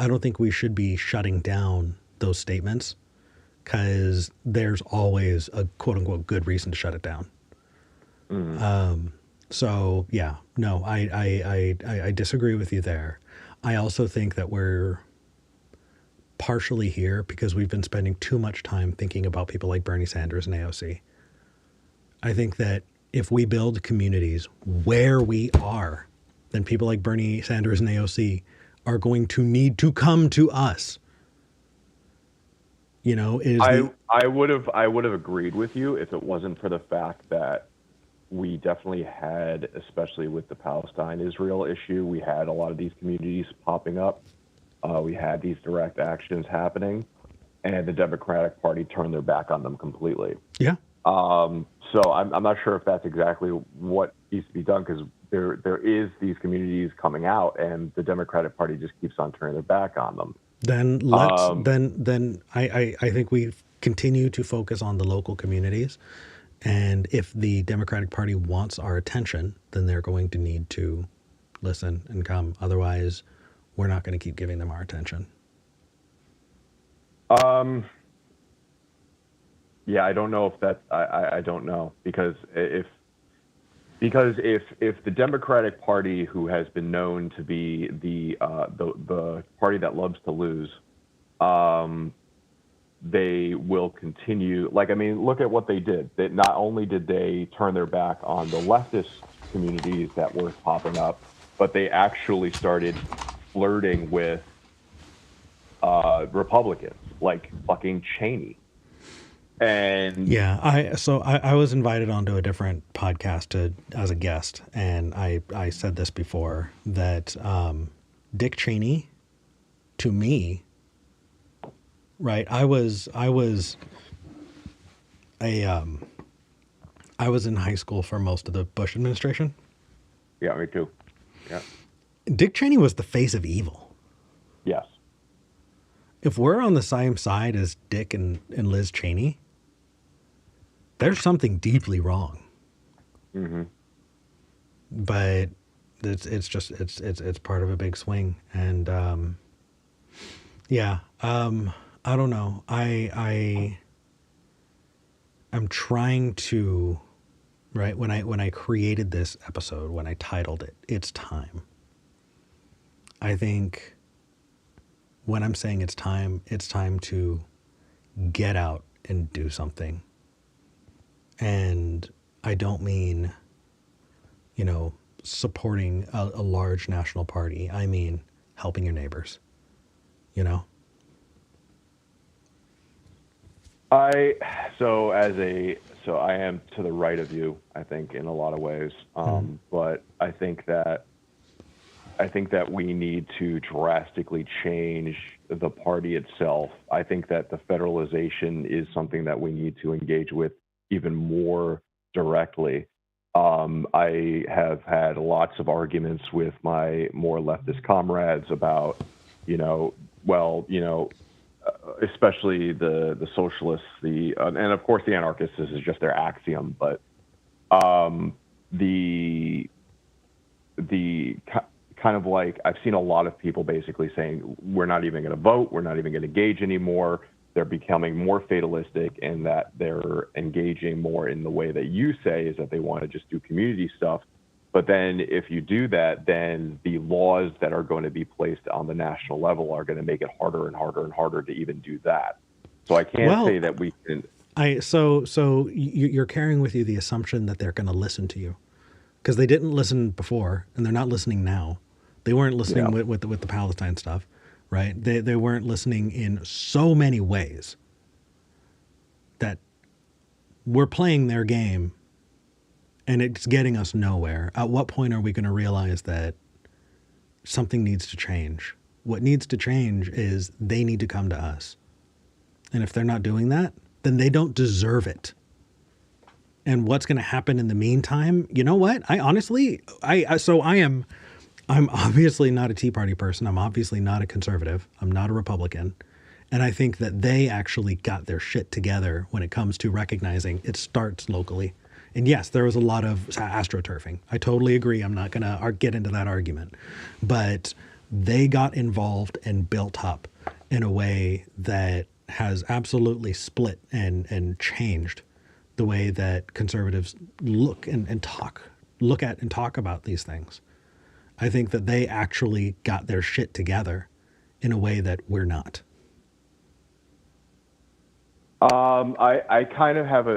I don't think we should be shutting down those statements because there's always a quote unquote good reason to shut it down. So yeah, no, I disagree with you there. I also think that we're partially here because we've been spending too much time thinking about people like Bernie Sanders and AOC. I think that if we build communities where we are, then people like Bernie Sanders and AOC are going to need to come to us. You know, I would have agreed with you if it wasn't for the fact that we definitely had, especially with the Palestine-Israel issue, we had a lot of these communities popping up. We had these direct actions happening, and the Democratic Party turned their back on them completely. Yeah. So I'm not sure if that's exactly what needs to be done, because there is these communities coming out, and the Democratic Party just keeps on turning their back on them. Then I think we continue to focus on the local communities, and if the Democratic Party wants our attention, then they're going to need to listen and come. Otherwise, we're not going to keep giving them our attention. Yeah, I don't know if that's I don't know, because if the Democratic Party, who has been known to be the party that loves to lose, they will continue. Like, I mean, look at what they did. That not only did they turn their back on the leftist communities that were popping up, but they actually started flirting with Republicans, like fucking Cheney. And yeah, I was invited onto a different podcast as a guest, and I said this before, that Dick Cheney, to me, right? I was in high school for most of the Bush administration. Yeah, me too. Yeah. Dick Cheney was the face of evil. Yes. If we're on the same side as Dick and Liz Cheney, there's something deeply wrong. Mm-hmm. But it's part of a big swing, and I don't know. I'm trying to, right, when I created this episode, when I titled it, It's Time. I think when I'm saying it's time to get out and do something. And I don't mean, supporting a large national party. I mean helping your neighbors, I am to the right of you, I think, in a lot of ways. But I think that we need to drastically change the party itself. I think that the federalization is something that we need to engage with even more directly. I have had lots of arguments with my more leftist comrades about, especially the socialists, and of course the anarchists. This is just their axiom, but the kind of like, I've seen a lot of people basically saying, we're not even going to vote, we're not even going to engage anymore. They're becoming more fatalistic, and that they're engaging more in the way that you say, is that they want to just do community stuff. But then if you do that, then the laws that are going to be placed on the national level are going to make it harder and harder and harder to even do that. So I can't say that we can. So you're carrying with you the assumption that they're going to listen to you, because they didn't listen before, and they're not listening now. They weren't listening with the Palestine stuff, right? They weren't listening in so many ways that we're playing their game, and it's getting us nowhere. At what point are we going to realize that something needs to change? What needs to change is they need to come to us. And if they're not doing that, then they don't deserve it. And what's going to happen in the meantime? You know what? I'm obviously not a Tea Party person. I'm obviously not a conservative. I'm not a Republican. And I think that they actually got their shit together when it comes to recognizing it starts locally. And yes, there was a lot of astroturfing. I totally agree. I'm not going to get into that argument. But they got involved and built up in a way that has absolutely split and changed the way that conservatives look at and talk about these things. I think that they actually got their shit together in a way that we're not. I kind of have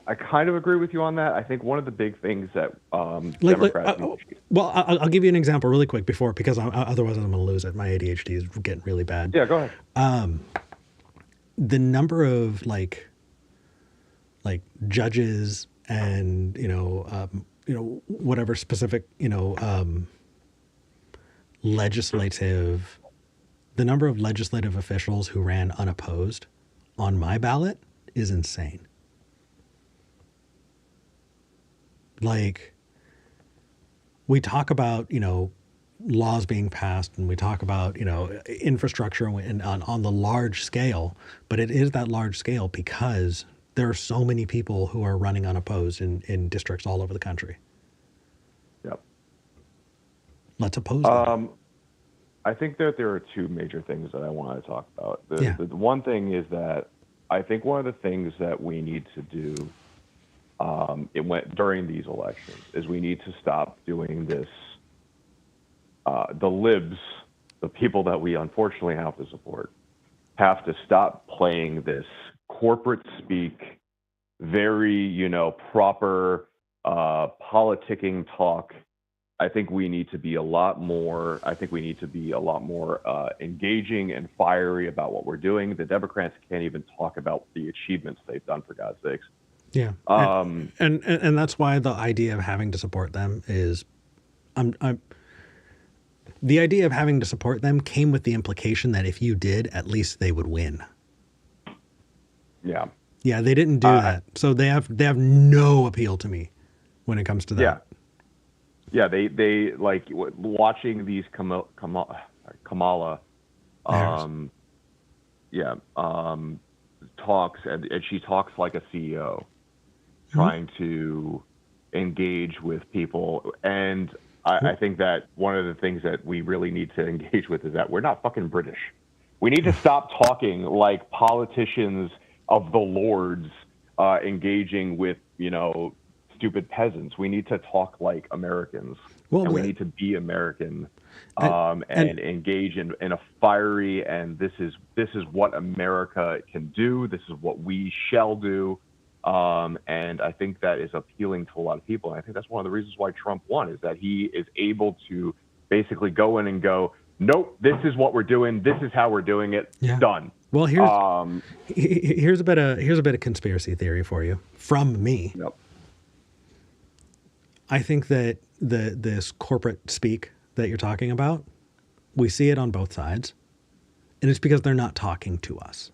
I kind of agree with you on that. I think one of the big things that Democrats. Well, I'll give you an example really quick because otherwise I'm going to lose it. My ADHD is getting really bad. Yeah, go ahead. The number of like judges and whatever specific legislative, the number of legislative officials who ran unopposed on my ballot is insane. Like, we talk about, laws being passed, and we talk about, infrastructure and on the large scale, but it is that large scale because there are so many people who are running unopposed in districts all over the country. Yep. Let's oppose them. I think that there are two major things that I want to talk about. The one thing is that I think one of the things that we need to do during these elections is we need to stop doing this. The libs, the people that we unfortunately have to support, have to stop playing this corporate speak, very, proper politicking talk. I think we need to be a lot more. Engaging and fiery about what we're doing. The Democrats can't even talk about the achievements they've done, for God's sakes. Yeah, and that's why the idea of having to support them is, the idea of having to support them came with the implication that if you did, at least they would win. Yeah. Yeah, they didn't do that, so they have no appeal to me when it comes to that. Yeah. Yeah, they like watching these Kamala, talks, and she talks like a CEO, trying to engage with people. And I think that one of the things that we really need to engage with is that we're not fucking British. We need to stop talking like politicians of the lords, engaging with, stupid peasants. We need to talk like Americans, and we need to be American, and engage in a fiery, and this is what America can do. This is what we shall do. And I think that is appealing to a lot of people. And I think that's one of the reasons why Trump won, is that he is able to basically go in and go, nope, this is what we're doing. This is how we're doing it. Yeah. Done. Well, here's a bit of conspiracy theory for you from me. Yep. I think that this corporate speak that you're talking about, we see it on both sides, and it's because they're not talking to us.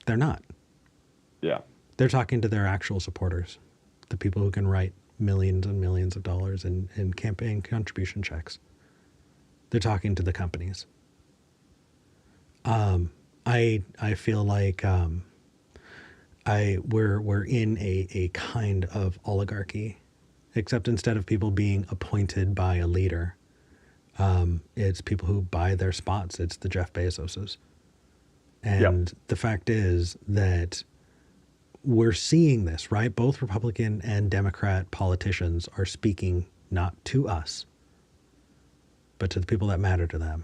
They're not. Yeah. They're talking to their actual supporters, the people who can write millions and millions of dollars in campaign contribution checks. They're talking to the companies. I feel like we're in a kind of oligarchy, except instead of people being appointed by a leader, it's people who buy their spots. It's the Jeff Bezoses. And the fact is that we're seeing this, right? Both Republican and Democrat politicians are speaking not to us, but to the people that matter to them.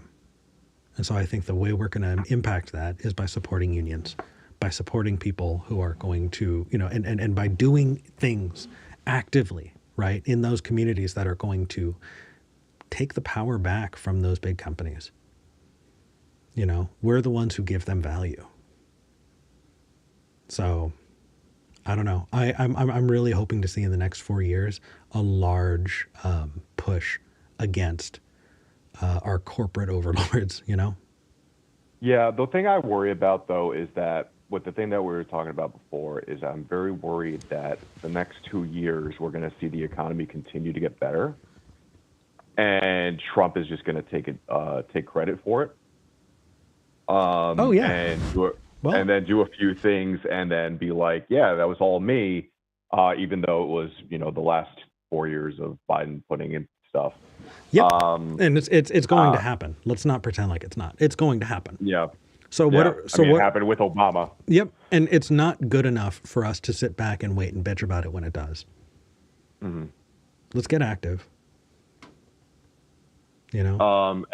And so I think the way we're going to impact that is by supporting unions, by supporting people who are going to, and by doing things actively, right, in those communities that are going to take the power back from those big companies. We're the ones who give them value. So I don't know. I'm really hoping to see in the next 4 years a large push against our corporate overlords, Yeah, the thing I worry about, though, is that with the thing that we were talking about before, is I'm very worried that the next 2 years we're going to see the economy continue to get better, and Trump is just going to take credit for it. And then do a few things, and then be like, yeah, that was all me, even though it was, the last 4 years of Biden putting in stuff. Yep. And it's going to happen. Let's not pretend like it's not. It's going to happen. Yeah. So it happened with Obama. Yep. And it's not good enough for us to sit back and wait and bitch about it when it does. Mm-hmm. Let's get active. And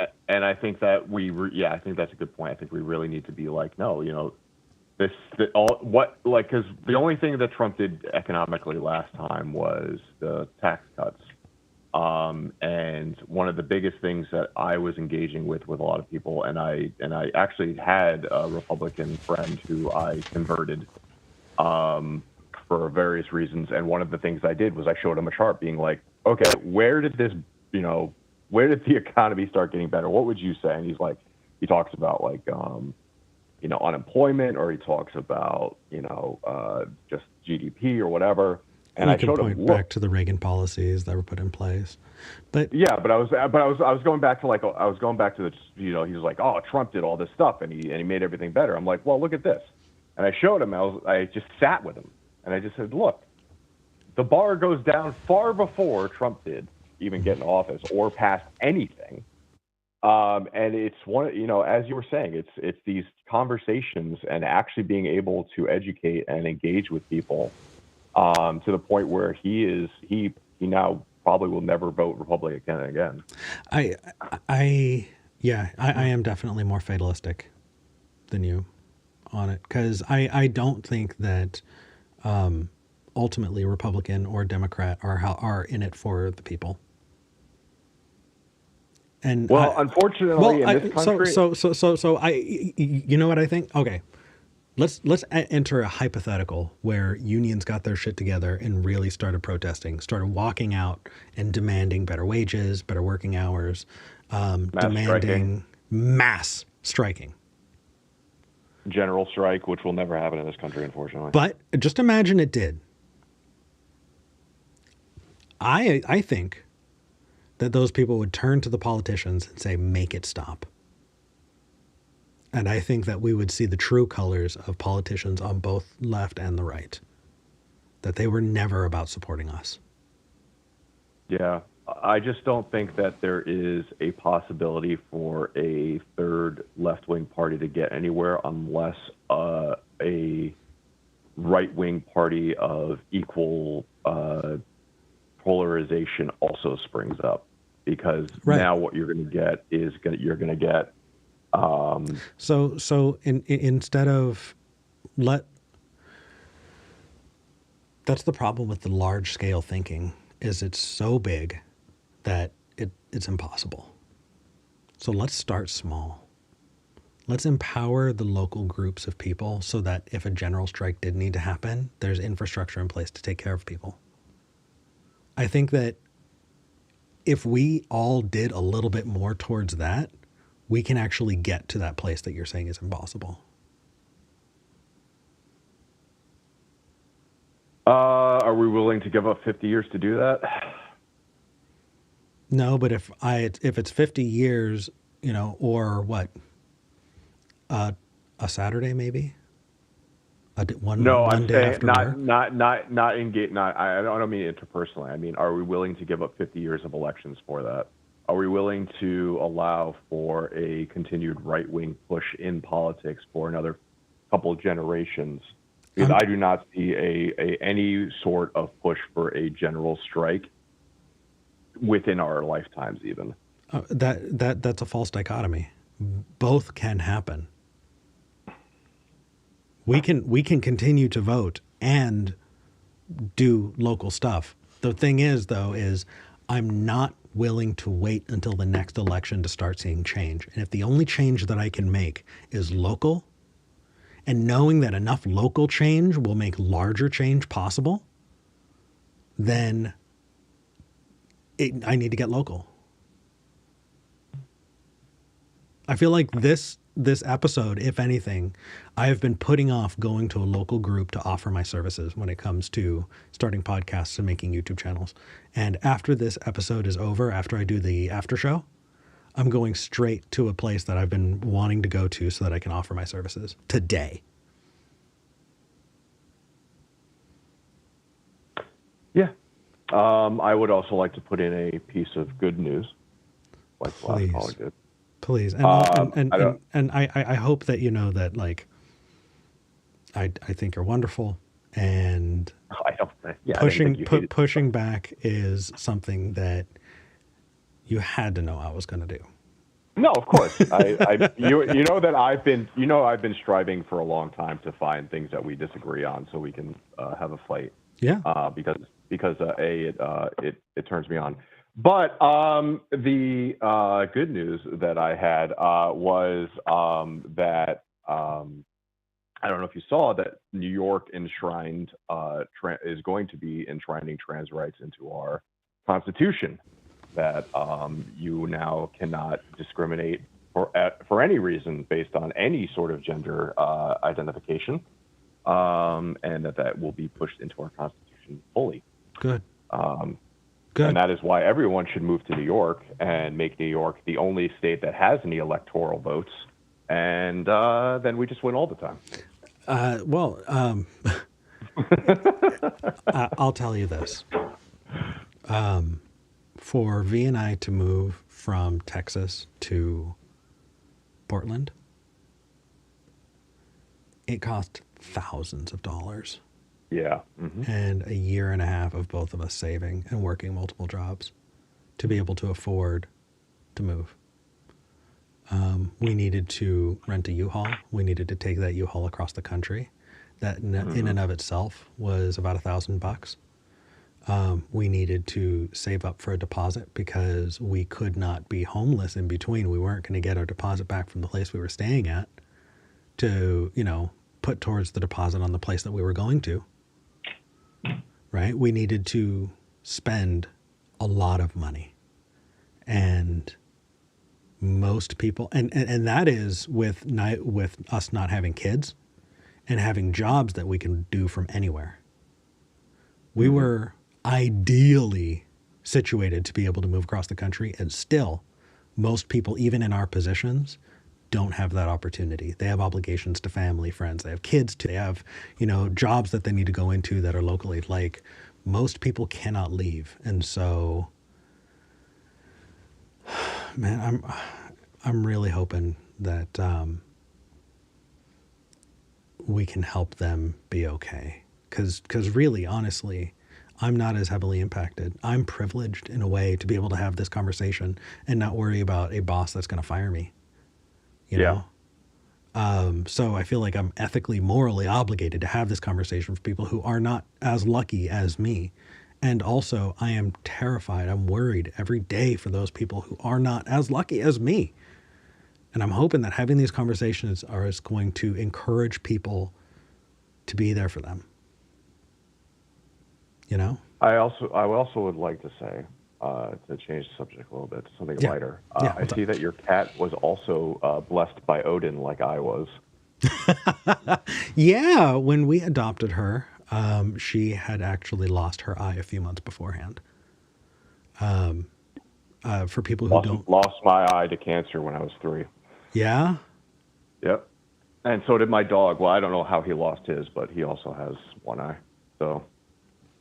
I think that I think that's a good point. I think we really need to be like, no, because the only thing that Trump did economically last time was the tax cuts. And one of the biggest things that I was engaging with a lot of people, and I actually had a Republican friend who I converted for various reasons. And one of the things I did was I showed him a chart being like, okay, where did the economy start getting better? What would you say? And he talks about like, unemployment, or he talks about, just GDP or whatever. And you I can showed point him, back to the Reagan policies that were put in place. But yeah, but I was going back to the, he was like, oh, Trump did all this stuff and he made everything better. I'm like, well, look at this. And I showed him, I just sat with him and I just said, look, the bar goes down far before Trump did even get in office or pass anything. And it's one, as you were saying, it's these conversations and actually being able to educate and engage with people, to the point where he now probably will never vote Republican again. I am definitely more fatalistic than you on it, because I don't think that ultimately Republican or Democrat are in it for the people. And unfortunately, in this country, so you know what I think? Okay, let's enter a hypothetical where unions got their shit together and really started protesting, started walking out and demanding better wages, better working hours, demanding mass striking. General strike, which will never happen in this country, unfortunately. But just imagine it did. I think that those people would turn to the politicians and say, make it stop. And I think that we would see the true colors of politicians on both left and the right, that they were never about supporting us. Yeah, I just don't think that there is a possibility for a third left-wing party to get anywhere unless a right-wing party of equal polarization also springs up. Because now what you're going to get is So instead of that's the problem with the large scale thinking, is it's so big that it's impossible. So let's start small. Let's empower the local groups of people so that if a general strike did need to happen, there's infrastructure in place to take care of people. I think that if we all did a little bit more towards that, we can actually get to that place that you're saying is impossible. Are we willing to give up 50 years to do that? No, but if it's 50 years, or what, a Saturday maybe, one day after work? Not engage. I don't mean interpersonally. I mean, are we willing to give up 50 years of elections for that? Are we willing to allow for a continued right-wing push in politics for another couple of generations? Because I do not see any sort of push for a general strike within our lifetimes, even. That's a false dichotomy. Both can happen. We can continue to vote and do local stuff. The thing is, though, I'm not willing to wait until the next election to start seeing change. And if the only change that I can make is local, and knowing that enough local change will make larger change possible, then I need to get local. I feel like this episode, if anything, I have been putting off going to a local group to offer my services when it comes to starting podcasts and making YouTube channels. And after this episode is over, after I do the after show, I'm going straight to a place that I've been wanting to go to so that I can offer my services today. Yeah. I would also like to put in a piece of good news, like the last caller did. Please. And I hope that you know that, like, I think you're wonderful, and I don't think, yeah, pushing back is something that you had to know I was going to do. No, of course. You know that I've been striving for a long time to find things that we disagree on so we can have a fight. Yeah. Because it turns me on. But the good news that I had was that I don't know if you saw that New York enshrined is going to be enshrining trans rights into our Constitution. That you now cannot discriminate for any reason based on any sort of gender identification, and that will be pushed into our Constitution fully. Good. Good. And that is why everyone should move to New York and make New York the only state that has any electoral votes, and then we just win all the time. I'll tell you this. For V and I to move from Texas to Portland, it cost thousands of dollars. Yeah. And a year and a half of both of us saving and working multiple jobs to be able to afford to move. We needed to rent a U-Haul. We needed to take that U-Haul across the country. That in and of itself was about $1,000. We needed to save up for a deposit because we could not be homeless in between. We weren't going to get our deposit back from the place we were staying at to, put towards the deposit on the place that we were going to. Right? We needed to spend a lot of money. And most people, and that is with us not having kids and having jobs that we can do from anywhere. We were ideally situated to be able to move across the country, and still most people, even in our positions, don't have that opportunity. They have obligations to family, friends, they have kids, they have, jobs that they need to go into that are locally. Like, most people cannot leave. And so, man, I'm really hoping that we can help them be okay. Because really, honestly, I'm not as heavily impacted. I'm privileged in a way to be able to have this conversation and not worry about a boss that's going to fire me. You know? So I feel like I'm ethically, morally obligated to have this conversation for people who are not as lucky as me. And also, I am terrified. I'm worried every day for those people who are not as lucky as me. And I'm hoping that having these conversations is going to encourage people to be there for them. I also would like to say, to change the subject a little bit to something lighter. I see that your cat was also blessed by Odin like I was. Yeah, when we adopted her, she had actually lost her eye a few months beforehand. For people who lost my eye to cancer when I was 3. Yeah? Yep. And so did my dog. Well, I don't know how he lost his, but he also has one eye. So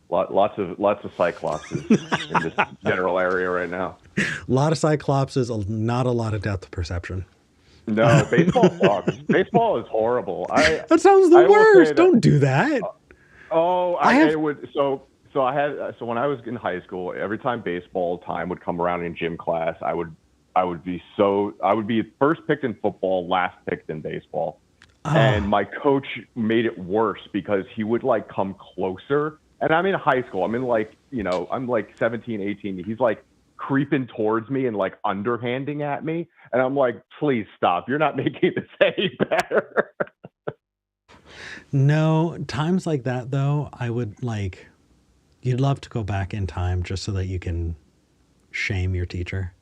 lots of cyclopses in this general area right now. A lot of cyclopses, not a lot of depth perception. No, baseball sucks. Baseball is horrible. That sounds the worst. Don't do that. So when I was in high school, every time baseball time would come around in gym class, I would be first picked in football, last picked in baseball. Oh. And my coach made it worse because he would come closer. And I'm in high school. I'm I'm 17, 18. He's creeping towards me and underhanding at me. And I'm like, please stop. You're not making this any better. No, times like that though, I would you'd love to go back in time just so that you can shame your teacher.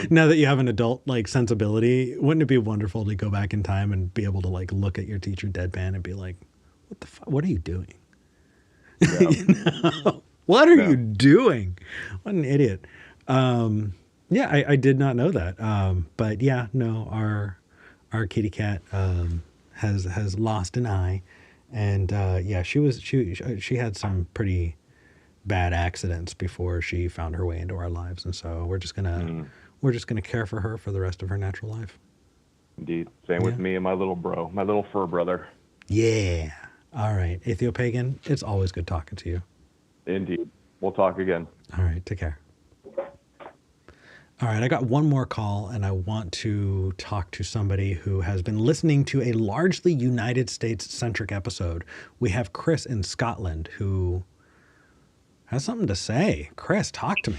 Now that you have an adult sensibility, wouldn't it be wonderful to go back in time and be able to look at your teacher deadpan and be like, what the fuck? What are you doing? Yeah. What are you doing? What an idiot. I did not know that. But yeah, no, our kitty cat has lost an eye, and she had some pretty bad accidents before she found her way into our lives, and so we're just gonna care for her for the rest of her natural life. Indeed. Same with me and my little fur brother. Yeah. All right, SKEPGEN, it's always good talking to you. Indeed. We'll talk again. All right, take care. All right, I got one more call, and I want to talk to somebody who has been listening to a largely United States-centric episode. We have Chris in Scotland who has something to say. Chris, talk to me.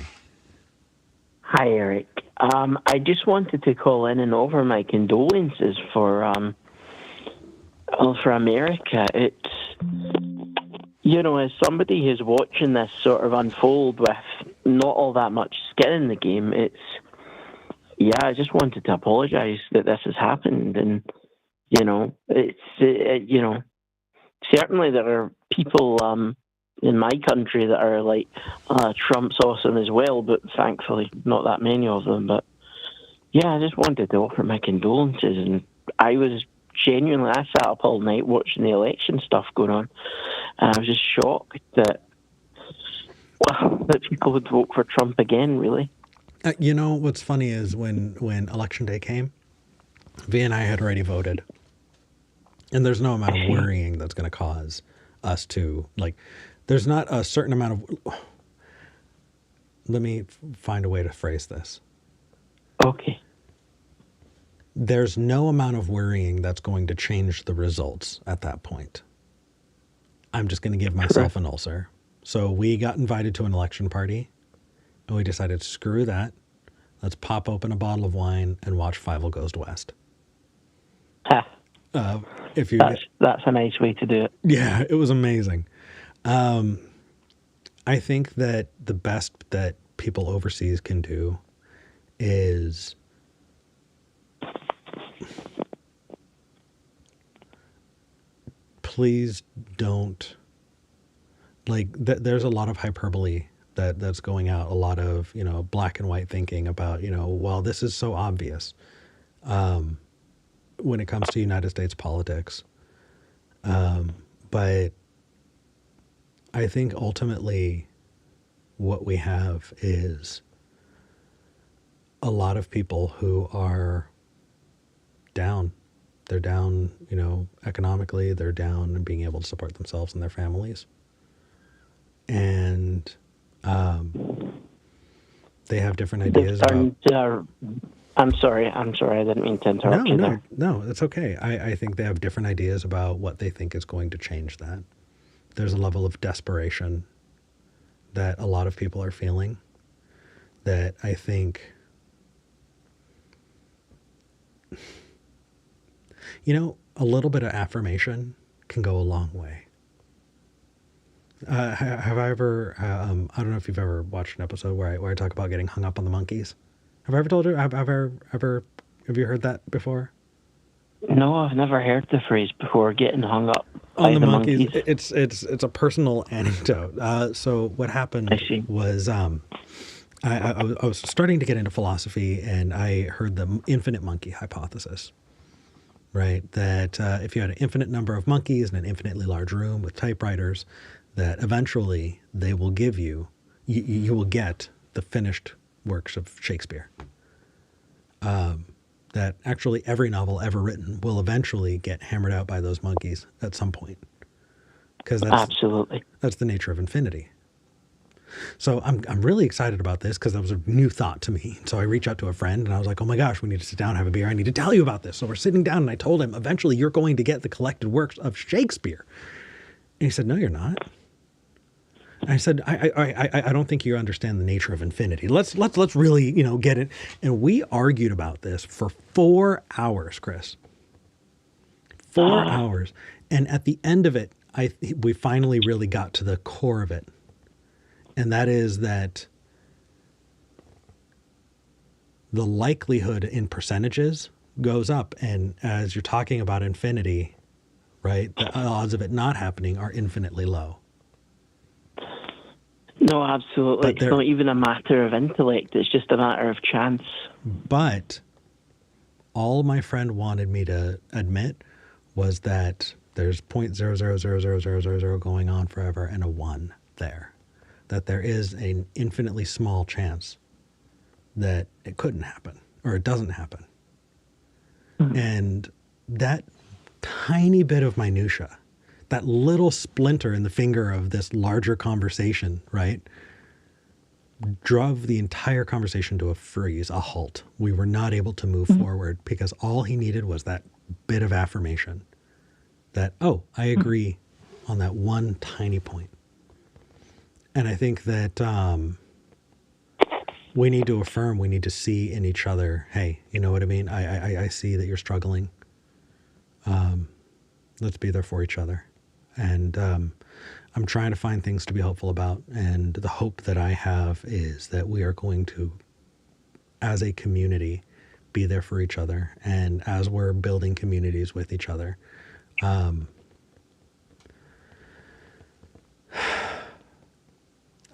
Hi, Eric. I just wanted to call in and offer my condolences for America. It's, as somebody who's watching this sort of unfold with not all that much skin in the game, I just wanted to apologize that this has happened. And, certainly there are people in my country that are like, Trump's awesome as well, but thankfully not that many of them. But, I just wanted to offer my condolences. And I sat up all night watching the election stuff going on. And I was just shocked that people would vote for Trump again, really. What's funny is when Election Day came, V and I had already voted. And there's no amount of worrying that's going to cause us to, there's not a certain amount of... Let me find a way to phrase this. Okay. There's no amount of worrying that's going to change the results at that point. I'm just going to give myself an ulcer. So we got invited to an election party, and we decided, screw that. Let's pop open a bottle of wine and watch Fievel Goes West. That's a nice way to do it. Yeah, it was amazing. I think that the best that people overseas can do is please don't, there's a lot of hyperbole that's going out, a lot of, black and white thinking about, well, this is so obvious when it comes to United States politics. But I think ultimately what we have is a lot of people who are down. They're down, economically. They're down in being able to support themselves and their families. And they have different ideas about... I'm sorry. I didn't mean to interrupt you there. No, it's okay. I think they have different ideas about what they think is going to change that. There's a level of desperation that a lot of people are feeling that I think, a little bit of affirmation can go a long way. Have I ever, I don't know if you've ever watched an episode where I talk about getting hung up on the monkeys. Have I ever told you, have you heard that before? No, I've never heard the phrase before, getting hung up on the monkeys. It's a personal anecdote. So what happened was, I was starting to get into philosophy, and I heard the infinite monkey hypothesis, right? That if you had an infinite number of monkeys in an infinitely large room with typewriters, that eventually they will give you will get the finished works of Shakespeare. That actually every novel ever written will eventually get hammered out by those monkeys at some point. Because that's the nature of infinity. So I'm really excited about this because that was a new thought to me. So I reached out to a friend and I was like, oh my gosh, we need to sit down and have a beer. I need to tell you about this. So we're sitting down and I told him, eventually you're going to get the collected works of Shakespeare. And he said, no, you're not. I said, I don't think you understand the nature of infinity. Let's really, get it. And we argued about this for 4 hours, Chris. 4 hours. And at the end of it, we finally really got to the core of it. And that is that the likelihood in percentages goes up. And as you're talking about infinity, right, the odds of it not happening are infinitely low. No, absolutely. It's not even a matter of intellect. It's just a matter of chance. But all my friend wanted me to admit was that there's 0.000000 going on forever and a 1 there. That there is an infinitely small chance that it couldn't happen or it doesn't happen. Mm-hmm. And that tiny bit of minutia, that little splinter in the finger of this larger conversation, right, drove the entire conversation to a freeze, a halt. We were not able to move forward because all he needed was that bit of affirmation that, oh, I agree on that one tiny point. And I think that we need to affirm, we need to see in each other, hey, you know what I mean? I see that you're struggling. Let's be there for each other. And I'm trying to find things to be hopeful about. And the hope that I have is that we are going to, as a community, be there for each other. And as we're building communities with each other, I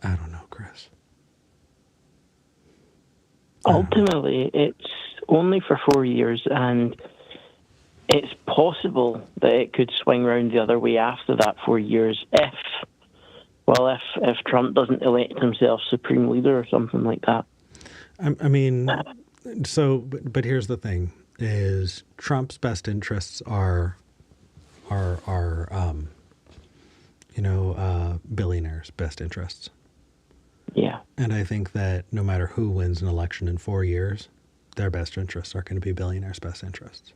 don't know, Chris. Ultimately, it's only for 4 years, and it's possible that it could swing round the other way after that 4 years if Trump doesn't elect himself supreme leader or something like that. I mean, but here's the thing: is Trump's best interests are billionaires' best interests. Yeah. And I think that no matter who wins an election in 4 years, their best interests are going to be billionaires' best interests.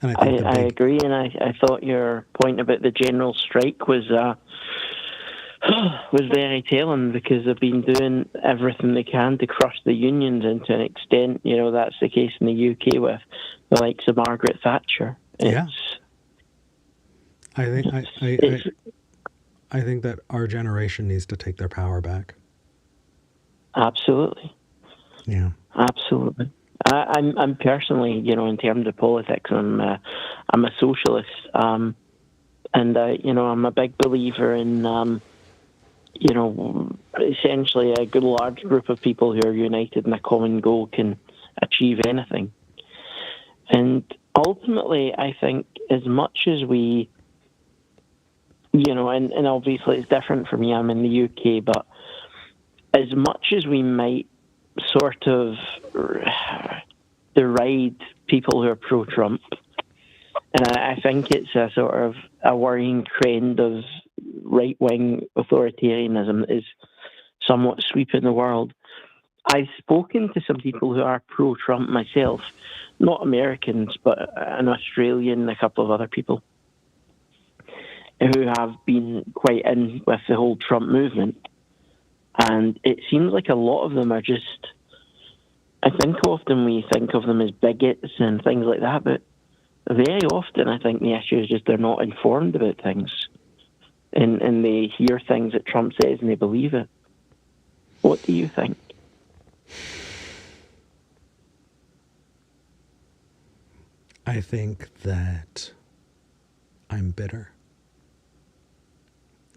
And I agree, and I thought your point about the general strike was very telling, because they've been doing everything they can to crush the unions, and to an extent, that's the case in the UK with the likes of Margaret Thatcher. Yeah. I think that our generation needs to take their power back. Absolutely. Yeah. Absolutely. I'm personally, in terms of politics, I'm a socialist, and I'm a big believer in, essentially a good large group of people who are united in a common goal can achieve anything. And ultimately, I think as much as we, and obviously it's different for me, I'm in the UK, but as much as we might sort of deride people who are pro-Trump, and I think it's a sort of a worrying trend of right-wing authoritarianism that is somewhat sweeping the world. I've spoken to some people who are pro-Trump myself, not Americans, but an Australian, a couple of other people who have been quite in with the whole Trump movement. And it seems like a lot of them are just, I think often we think of them as bigots and things like that, but very often I think the issue is just they're not informed about things. And they hear things that Trump says and they believe it. What do you think? I think that I'm bitter.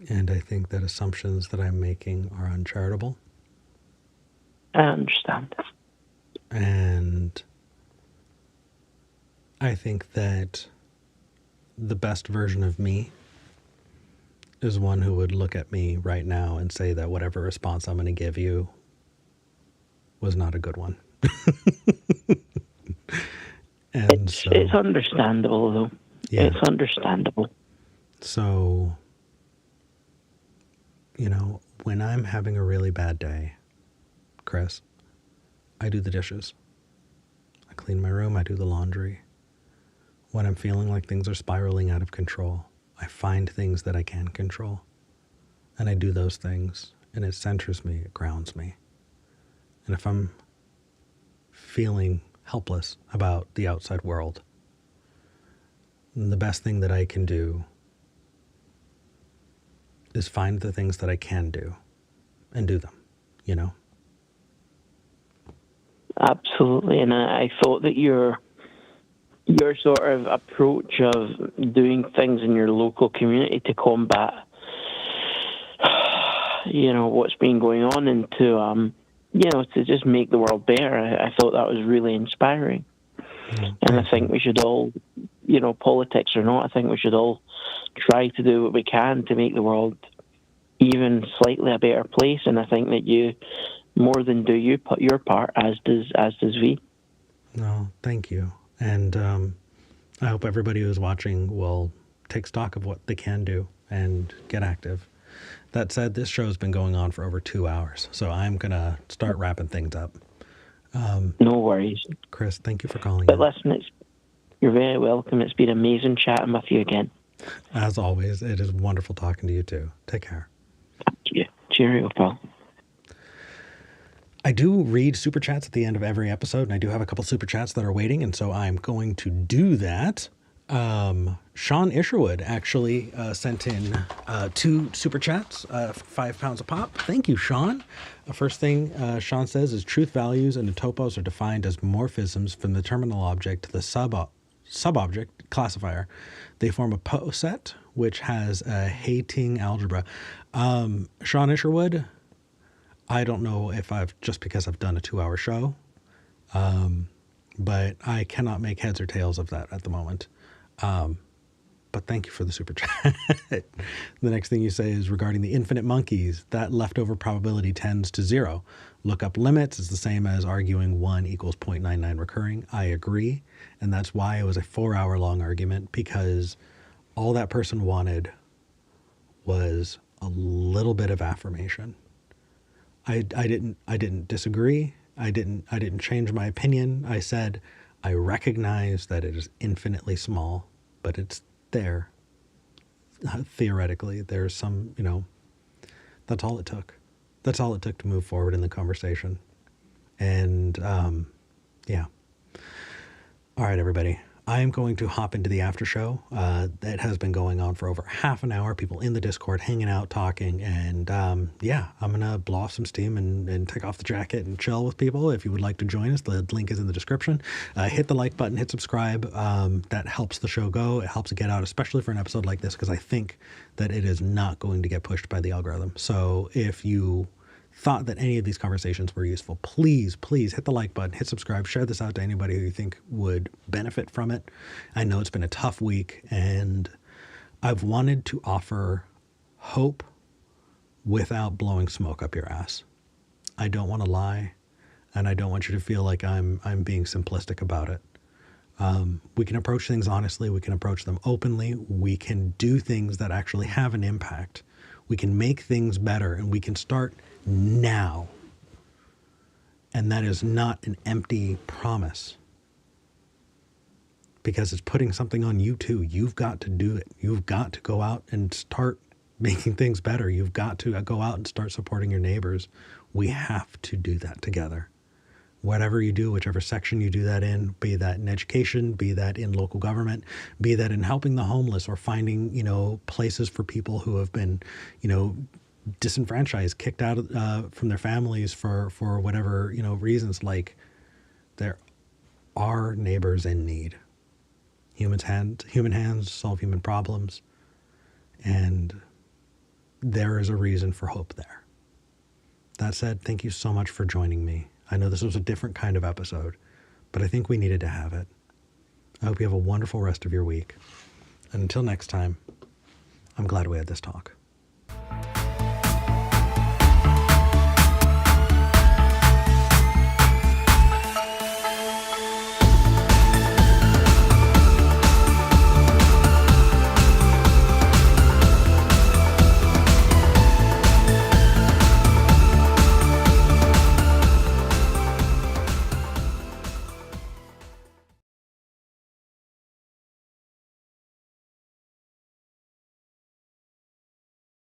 And I think that assumptions that I'm making are uncharitable. I understand. And I think that the best version of me is one who would look at me right now and say that whatever response I'm going to give you was not a good one. And it's understandable, though. Yeah. It's understandable. So, when I'm having a really bad day, Chris, I do the dishes. I clean my room. I do the laundry. When I'm feeling like things are spiraling out of control, I find things that I can control. And I do those things, and it centers me, it grounds me. And if I'm feeling helpless about the outside world, the best thing that I can do is find the things that I can do and do them, Absolutely. And I thought that your sort of approach of doing things in your local community to combat, what's been going on, and to just make the world better, I thought that was really inspiring. And I think we should all, politics or not, I think we should all try to do what we can to make the world even slightly a better place. And I think that you, more than do you, put your part, as does V. No, thank you. And I hope everybody who's watching will take stock of what they can do and get active. That said, this show has been going on for over 2 hours, so I'm going to start wrapping things up. No worries. Chris, thank you for calling But in. listen, you're very welcome. It's been amazing chatting with you again. As always, it is wonderful talking to you too. Take care. Yeah. Cheerio, pal. I do read super chats at the end of every episode, and I do have a couple super chats that are waiting, and so I'm going to do that. Sean Isherwood actually sent in 2 super chats, £5 a pop. Thank you, Sean. First thing Sean says is truth values and the topos are defined as morphisms from the terminal object to the sub-object classifier. They form a poset, which has a Hating algebra. Sean Isherwood, I don't know if just because I've done a 2-hour show, but I cannot make heads or tails of that at the moment. But thank you for the super chat. The next thing you say is regarding the infinite monkeys, that leftover probability tends to 0. Look up limits is the same as arguing 1 equals 0.99 recurring. I agree. And that's why it was a 4-hour long argument, because all that person wanted was a little bit of affirmation. I didn't disagree. I didn't change my opinion. I said, I recognize that it is infinitely small, but it's there. Theoretically, there's some, that's all it took. That's all it took to move forward in the conversation. And, yeah. All right, everybody. I am going to hop into the after show. It has been going on for over half an hour. People in the Discord hanging out, talking. And yeah, I'm going to blow off some steam and take off the jacket and chill with people. If you would like to join us, the link is in the description. Hit the like button, hit subscribe. That helps the show go. It helps it get out, especially for an episode like this, because I think that it is not going to get pushed by the algorithm. So if you thought that any of these conversations were useful, please hit the like button, hit subscribe, share this out to anybody who you think would benefit from it. I know it's been a tough week, and I've wanted to offer hope without blowing smoke up your ass. I don't want to lie, and I don't want you to feel like I'm being simplistic about it. We can approach things honestly, we can approach them openly, we can do things that actually have an impact. We can make things better, and we can start now. And that is not an empty promise, because it's putting something on you too. You've got to do it. You've got to go out and start making things better. You've got to go out and start supporting your neighbors. We have to do that together. Whatever you do, whichever section you do that in, be that in education, be that in local government, be that in helping the homeless, or finding, places for people who have been, disenfranchised, kicked out from their families for whatever, reasons. Like, there are neighbors in need. Human hands solve human problems. And there is a reason for hope there. That said, thank you so much for joining me. I know this was a different kind of episode, but I think we needed to have it. I hope you have a wonderful rest of your week. And until next time, I'm glad we had this talk.